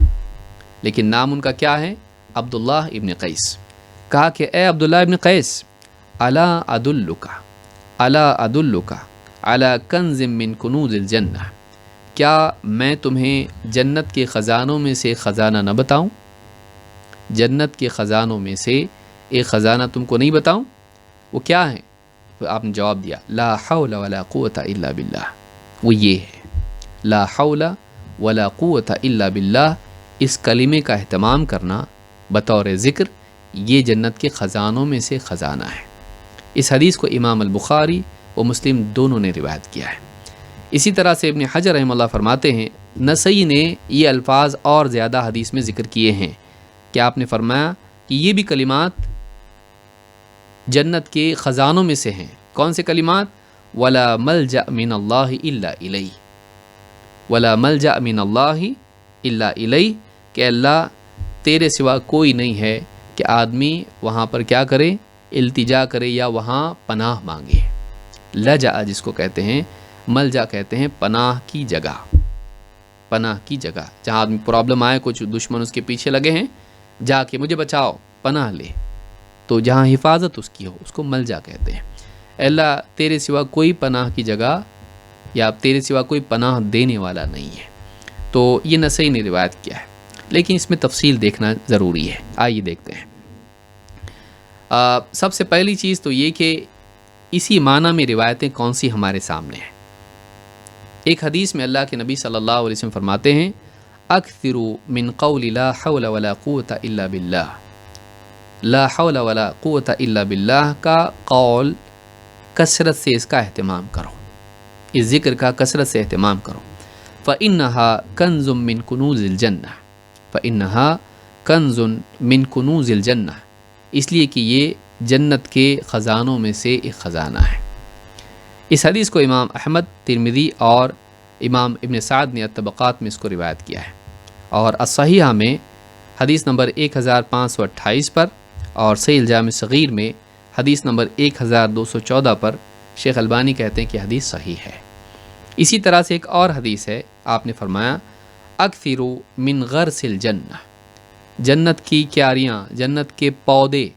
لیکن نام ان کا کیا ہے؟ عبداللہ ابن قیس۔ کہا کہ اے عبداللہ ابن قیس، الا ادلک علی کنز من کنوز الجنہ، کیا میں تمہیں جنت کے خزانوں میں سے خزانہ نہ بتاؤں؟ جنت کے خزانوں میں سے ایک خزانہ تم کو نہیں بتاؤں؟ وہ کیا ہے؟ تو آپ نے جواب دیا لا حول ولا قوة الا باللہ، وہ یہ ہے لا حول ولا قوة الا باللہ۔ اس کلمے کا اہتمام کرنا بطور ذکر یہ جنت کے خزانوں میں سے خزانہ ہے۔ اس حدیث کو امام البخاری و مسلم دونوں نے روایت کیا ہے۔ اسی طرح سے ابن حجر رحمہ اللہ فرماتے ہیں نسائی نے یہ الفاظ اور زیادہ حدیث میں ذکر کیے ہیں کہ آپ نے فرمایا کہ یہ بھی کلمات جنت کے خزانوں میں سے ہیں۔ کون سے کلمات؟ ولا ملجأ من اللہ الا الیہ، ولا ملجأ من اللہ الا الیہ، کہ اللہ تیرے سوا کوئی نہیں ہے کہ آدمی وہاں پر کیا کرے؟ التجا کرے یا وہاں پناہ مانگے۔ لجا جس کو کہتے ہیں، ملجا کہتے ہیں پناہ کی جگہ، پناہ کی جگہ جہاں آدمی پرابلم آئے، کچھ دشمن اس کے پیچھے لگے ہیں، جا کے مجھے بچاؤ، پناہ لے، تو جہاں حفاظت اس کی ہو اس کو ملجا کہتے ہیں۔ اے اللہ تیرے سوا کوئی پناہ کی جگہ یا تیرے سوا کوئی پناہ دینے والا نہیں ہے۔ تو یہ نسائی نے روایت کیا ہے، لیکن اس میں تفصیل دیکھنا ضروری ہے۔ آئیے دیکھتے ہیں۔ سب سے پہلی چیز تو یہ کہ اسی معنی میں روایتیں کون سی ہمارے سامنے ہیں۔ ایک حدیث میں اللہ کے نبی صلی اللہ علیہ وسلم فرماتے ہیں اکثروا من قول لا حول ولا قوة الا باللہ، لا حول ولا قوة الا باللہ کا قول کثرت سے اس کا اہتمام کرو، اس ذکر کا کثرت سے اہتمام کرو۔ فإنها کنز من کنوز الجنہ، فإنها کنز من کنوز الجنہ، اس لیے کہ یہ جنت کے خزانوں میں سے ایک خزانہ ہے۔ اس حدیث کو امام احمد، ترمذی اور امام ابن سعد نے الطبقات میں اس کو روایت کیا ہے، اور الصحیحہ میں حدیث نمبر 1528 پر اور صحیح الجامع صغیر میں حدیث نمبر 1214 پر شیخ البانی کہتے ہیں کہ حدیث صحیح ہے۔ اسی طرح سے ایک اور حدیث ہے، آپ نے فرمایا اکثروا من غرس الجنہ، جنت کی کیاریاں، جنت کے پودے،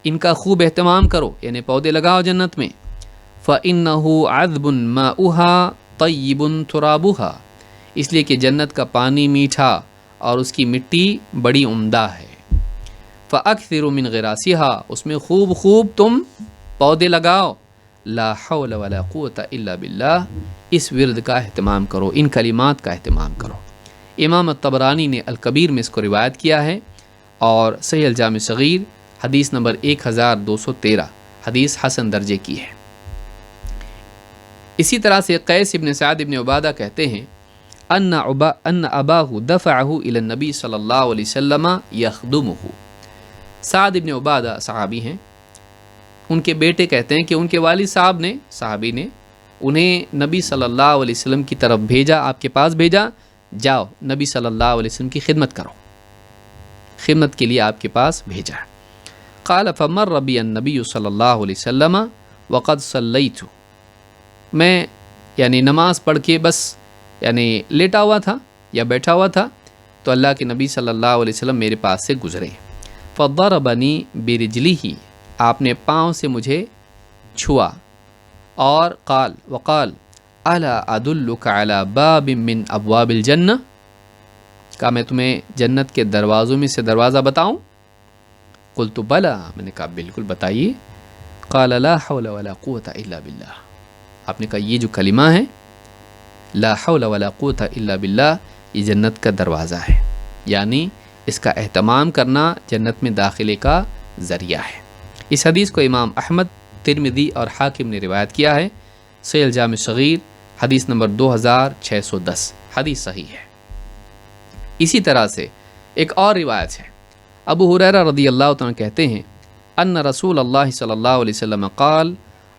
ان کا خوب اہتمام کرو، یعنی پودے لگاؤ جنت میں۔ فَإِنَّهُ عَذْبٌ مَاؤُهَا طَيِّبٌ تُرَابُهَا، اس لیے کہ جنت کا پانی میٹھا اور اس کی مٹی بڑی عمدہ ہے۔ فَأَكْثِرُوا مِنْ غِرَاسِهَا، اس میں خوب خوب تم پودے لگاؤ۔ لا حول ولا قوة الا باللہ، اس ورد کا اہتمام کرو، ان کلمات کا اہتمام کرو۔ امام الطبرانی نے الکبیر میں اس کو روایت کیا ہے، اور صحیح الجامع صغیر حدیث نمبر 1213 حدیث حسن درجے کی ہے۔ اسی طرح سے قیس ابن سعد ابن عبادہ کہتے ہیں ان اباہ دفعہ الی النبی صلی اللہ علیہ وسلم یخدمہ، سعد ابن عبادہ صحابی ہیں، ان کے بیٹے کہتے ہیں کہ ان کے والد صاحب نے، صحابی نے انہیں نبی صلی اللہ علیہ وسلم کی طرف بھیجا، آپ کے پاس بھیجا، جاؤ نبی صلی اللہ علیہ وسلم کی خدمت کرو، خدمت کے لیے آپ کے پاس بھیجا۔ قال فمر بی النبی صلی اللہ علیہ وسلم وقد صلیت، میں یعنی نماز پڑھ کے بس یعنی لیٹا ہوا تھا یا بیٹھا ہوا تھا، تو اللہ کے نبی صلی اللہ علیہ وسلم میرے پاس سے گزرے۔ فضربنی برجلہ، آپ نے پاؤں سے مجھے چھوا، اور وقال الا ادلک علی باب من ابواب الجنہ، کہا میں تمہیں جنت کے دروازوں میں سے دروازہ بتاؤں؟ قلت بلا، میں نے کہا بالکل بتائیے۔ قال لا حول ولا قوة الا باللہ، آپ نے کہا یہ جو کلمہ ہے لا حول ولا قوت الا باللہ یہ جنت کا دروازہ ہے، یعنی اس کا اہتمام کرنا جنت میں داخلے کا ذریعہ ہے۔ اس حدیث کو امام احمد، ترمذی اور حاکم نے روایت کیا ہے۔ صحیح الجامع صغیر حدیث نمبر 2610، حدیث صحیح ہے۔ اسی طرح سے ایک اور روایت ہے، ابو ہریرہ رضی اللہ عنہ کہتے ہیں ان رسول اللہ صلی اللہ علیہ وسلم قال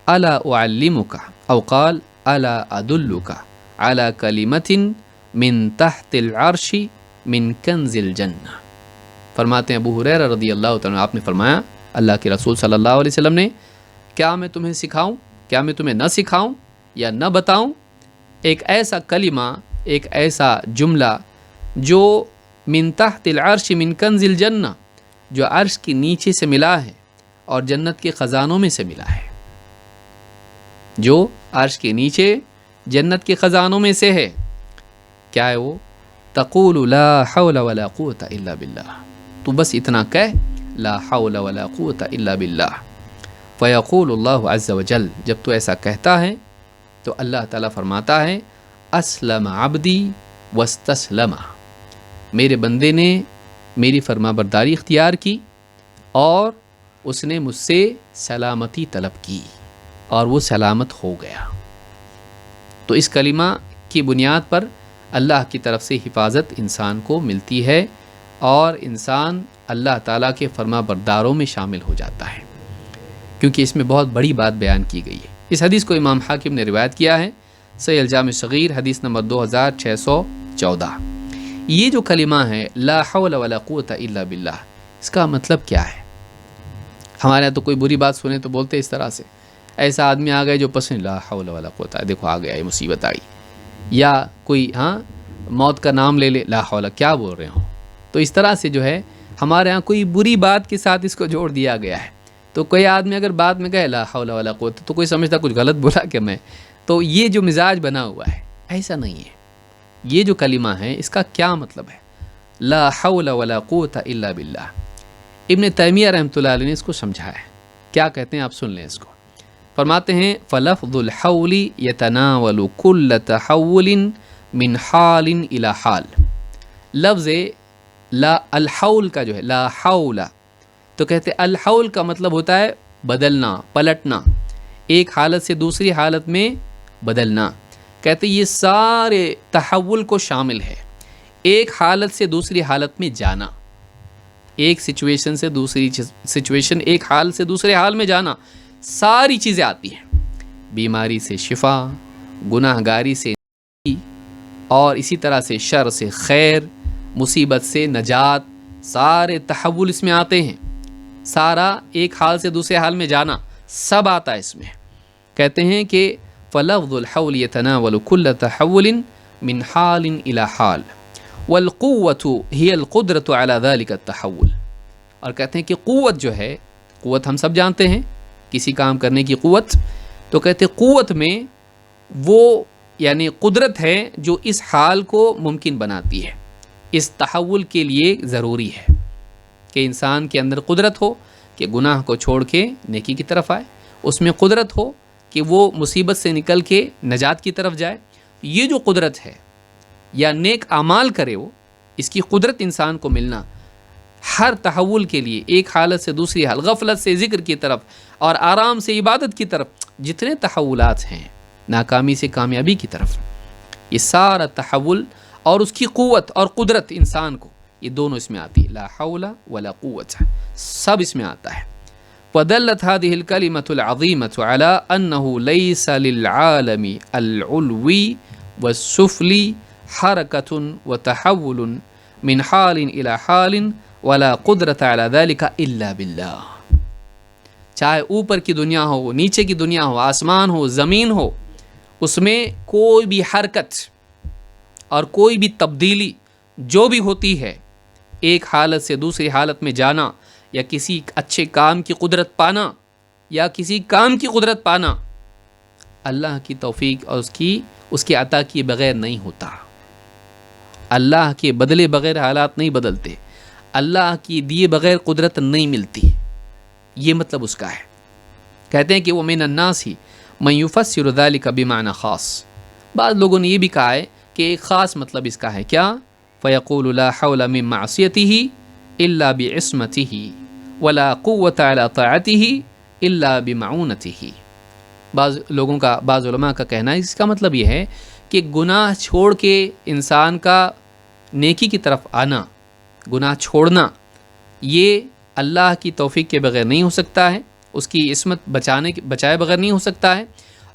الا اعلمک او قال الا ادلک علی کلمۃ من تحت العرش من کنز الجنہ۔ فرماتے ہیں ابو ہریرہ رضی اللہ عنہ، آپ نے فرمایا اللہ کے رسول صلی اللہ علیہ وسلم نے، کیا میں تمہیں سکھاؤں، کیا میں تمہیں نہ سکھاؤں یا نہ بتاؤں ایک ایسا کلمہ، ایک ایسا جملہ جو من تحت العرش من کنز الجنہ، جو عرش کے نیچے سے ملا ہے اور جنت کے خزانوں میں سے ملا ہے، جو عرش کے نیچے جنت کے خزانوں میں سے ہے۔ کیا ہے وہ؟ تقول لا حول ولا قوت الا باللہ، تو بس اتنا کہہ لا حول ولا قوت الا باللہ، فیقول اللہ عز وجل، جب تو ایسا کہتا ہے تو اللہ تعالیٰ فرماتا ہے اسلم عبدی واستسلم، میرے بندے نے میری فرما برداری اختیار کی اور اس نے مجھ سے سلامتی طلب کی اور وہ سلامت ہو گیا۔ تو اس کلمہ کی بنیاد پر اللہ کی طرف سے حفاظت انسان کو ملتی ہے اور انسان اللہ تعالیٰ کے فرما برداروں میں شامل ہو جاتا ہے، کیونکہ اس میں بہت بڑی بات بیان کی گئی ہے۔ اس حدیث کو امام حاکم نے روایت کیا ہے، صحیح الجامع صغیر حدیث نمبر 2614۔ یہ جو کلمہ ہے لا حول ولا قوت الا باللہ، اس کا مطلب کیا ہے؟ ہمارے یہاں تو کوئی بری بات سنے تو بولتے اس طرح سے، ایسا آدمی آ گئے جو پسند لا حول ولا قوت، دیکھو آ گیا یہ مصیبت آئی، یا کوئی موت کا نام لے لے، لا حول، کیا بول رہے ہوں۔ تو اس طرح سے جو ہے ہمارے ہاں کوئی بری بات کے ساتھ اس کو جوڑ دیا گیا ہے۔ تو کوئی آدمی اگر بعد میں کہے لا حول ولا قوت تو کوئی سمجھتا کچھ غلط بولا کہ میں، تو یہ جو مزاج بنا ہوا ہے ایسا نہیں ہے۔ یہ جو کلمہ ہے اس کا کیا مطلب ہے؟ لا حول ولا قوت الا باللہ۔ ابن تیمیہ رحمۃ اللہ علیہ نے اس کو سمجھایا ہے، کیا کہتے ہیں آپ سن لیں اس کو۔ فرماتے ہیں فلفظ الحول يتناول كل تحول من حال الى حال، لفظ لا الحول کا جو ہے لا حول، تو کہتے ہیں الحول کا مطلب ہوتا ہے بدلنا، پلٹنا، ایک حالت سے دوسری حالت میں بدلنا۔ کہتے یہ سارے تحول کو شامل ہے، ایک حالت سے دوسری حالت میں جانا، ایک سچویشن سے دوسری سچویشن، ایک حال سے دوسرے حال میں جانا، ساری چیزیں آتی ہیں، بیماری سے شفا، گناہ گاری سے اور اسی طرح سے شر سے خیر، مصیبت سے نجات، سارے تحول اس میں آتے ہیں، سارا ایک حال سے دوسرے حال میں جانا سب آتا ہے اس میں۔ کہتے ہیں کہ فلفظ الحول يتناول كل تحول من حال الى حال والقوة هي القدرة على ذلك التحول، اور کہتے ہیں کہ قوت جو ہے، قوت ہم سب جانتے ہیں کسی کام کرنے کی قوت، تو کہتے ہیں قوت میں وہ یعنی قدرت ہے جو اس حال کو ممکن بناتی ہے، اس تحول کے لیے ضروری ہے کہ انسان کے اندر قدرت ہو کہ گناہ کو چھوڑ کے نیکی کی طرف آئے، اس میں قدرت ہو کہ وہ مصیبت سے نکل کے نجات کی طرف جائے۔ یہ جو قدرت ہے یا نیک اعمال کرے وہ، اس کی قدرت انسان کو ملنا ہر تحول کے لیے، ایک حالت سے دوسری حال، غفلت سے ذکر کی طرف اور آرام سے عبادت کی طرف، جتنے تحولات ہیں، ناکامی سے کامیابی کی طرف، یہ سارا تحول اور اس کی قوت اور قدرت انسان کو، یہ دونوں اس میں آتی ہے، لا حول ولا قوت، سب اس میں آتا ہے۔ وَدَلَّتْ هَذِهِ الْكَلِمَةُ الْعَظِيمَةُ عَلَىٰ أَنَّهُ لَيْسَ لِلْعَالَمِ الْعُلْوِي وَالسُّفْلِ حَرَكَةٌ وَتَحَوُّلٌ مِنْ حَالٍ إِلَىٰ حَالٍ وَلَا قُدْرَةَ عَلَىٰ ذَلِكَ إِلَّا بِاللَّهِ، چاہے اوپر کی دنیا ہو، نیچے کی دنیا ہو، آسمان ہو، زمین ہو، اس میں کوئی بھی حرکت اور کوئی بھی تبدیلی جو بھی ہوتی ہے، ایک حالت سے دوسری حالت میں جانا یا کسی اچھے کام کی قدرت پانا یا کسی کام کی قدرت پانا، اللہ کی توفیق اور اس کی عطا کیے بغیر نہیں ہوتا۔ اللہ کے بدلے بغیر حالات نہیں بدلتے، اللہ کی دیے بغیر قدرت نہیں ملتی، یہ مطلب اس کا ہے۔ کہتے ہیں کہ وہ من الناس من يفسر ذلك بمعنى خاص بعض لوگوں نے یہ بھی کہا ہے کہ ایک خاص مطلب اس کا ہے کیا؟ فَيَقُولُ لَا حَوْلَ مِن مَعْصِيَتِهِ إِلَّا بِعِصْمَتِهِ وَلَا قُوَّةَ عَلَى طَاعَتِهِ إِلَّا بِمَعُونَتِهِ۔ بعض علماء کا کہنا ہے اس کا مطلب یہ ہے کہ گناہ چھوڑ کے انسان کا نیکی کی طرف آنا، گناہ چھوڑنا، یہ اللہ کی توفیق کے بغیر نہیں ہو سکتا ہے، اس کی عصمت بچائے بغیر نہیں ہو سکتا ہے،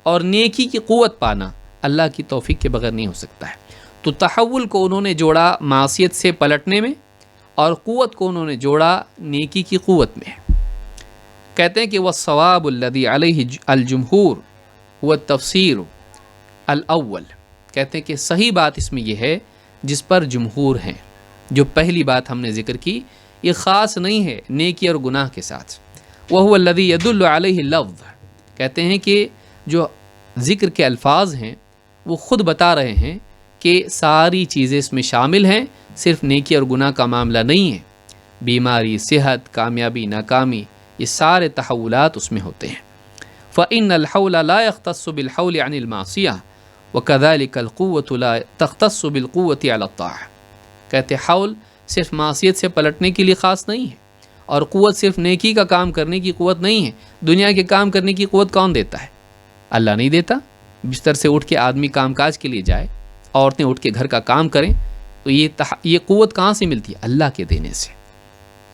اور نیکی کی قوت پانا اللہ کی توفیق کے بغیر نہیں ہو سکتا ہے۔ تو تحول کو انہوں نے جوڑا معصیت سے پلٹنے میں، اور قوت کو انہوں نے جوڑا نیکی کی قوت میں۔ کہتے ہیں کہ والصواب الذی علیہ الجمہور هو التفسیر الاول، کہتے ہیں کہ صحیح بات اس میں یہ ہے جس پر جمہور ہیں، جو پہلی بات ہم نے ذکر کی، یہ خاص نہیں ہے نیکی اور گناہ کے ساتھ۔ وهو الذی يدل علیہ اللفظ، کہتے ہیں کہ جو ذکر کے الفاظ ہیں وہ خود بتا رہے ہیں کہ ساری چیزیں اس میں شامل ہیں، صرف نیکی اور گناہ کا معاملہ نہیں ہے۔ بیماری، صحت، کامیابی، ناکامی، یہ سارے تحولات اس میں ہوتے ہیں۔ فَإِنَّ الْحَوْلَ لَا يَخْتَصُّ بِالْحَوْلِ عَنِ الْمَعْصِيَةِ وَكَذَلِكَ الْقُوَّةُ لَا تَخْتَصُّ بِالْقُوَّةِ عَلَى الطَّاعَةِ، کہتے حول صرف معصیت سے پلٹنے کے لیے خاص نہیں ہے، اور قوت صرف نیکی کا کام کرنے کی قوت نہیں ہے۔ دنیا کے کام کرنے کی قوت کون دیتا ہے؟ اللہ نہیں دیتا۔ بستر سے اٹھ کے آدمی کام کاج کے لیے جائے، عورتیں اٹھ کے گھر کا کام کریں، تو یہ قوت کہاں سے ملتی ہے؟ اللہ کے دینے سے۔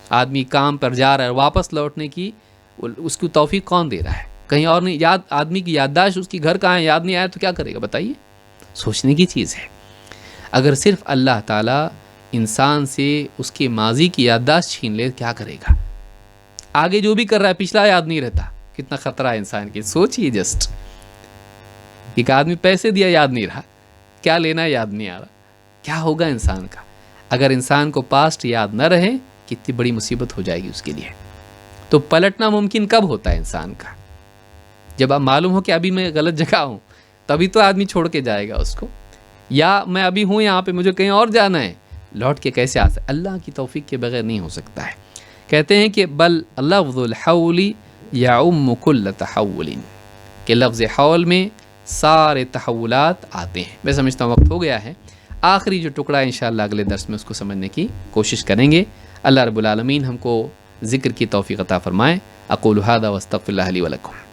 آدمی کام پر جا رہا ہے، واپس لوٹنے کی اس کو توفیق کون دے رہا ہے؟ کہیں اور نہیں۔ آدمی کی یادداشت اس کی گھر کہاں ہے، یاد نہیں آیا تو کیا کرے گا بتائیے؟ سوچنے کی چیز ہے۔ اگر صرف اللہ تعالیٰ انسان سے اس کے ماضی کی یادداشت چھین لے کیا کرے گا؟ آگے جو بھی کر رہا ہے پچھلا یاد نہیں رہتا، کتنا خطرہ ہے انسان کی۔ سوچئے جسٹ، ایک آدمی پیسے دیا یاد نہیں رہا، کیا لینا یاد نہیں آ رہا، کیا ہوگا انسان کا؟ اگر انسان کو پاسٹ یاد نہ رہے کتنی بڑی مصیبت ہو جائے گی اس کے لیے۔ تو پلٹنا ممکن کب ہوتا ہے انسان کا؟ جب آپ معلوم ہو کہ ابھی میں غلط جگہ ہوں، تبھی تو آدمی چھوڑ کے جائے گا اس کو۔ یا میں ابھی ہوں یہاں پہ، مجھے کہیں اور جانا ہے، لوٹ کے کیسے آ سکتا؟ اللہ کی توفیق کے بغیر نہیں ہو سکتا ہے۔ کہتے ہیں کہ بل لفظ الحول یعم کل تحول، کہ لفظ حول میں سارے تحولات آتے ہیں۔ میں سمجھتا ہوں وقت ہو گیا ہے، آخری جو ٹکڑا ہے انشاءاللہ اگلے درس میں اس کو سمجھنے کی کوشش کریں گے۔ اللہ رب العالمین ہم کو ذکر کی توفیق عطا فرمائے۔ اقول ھذا واستغفر اللہ لی ولکم۔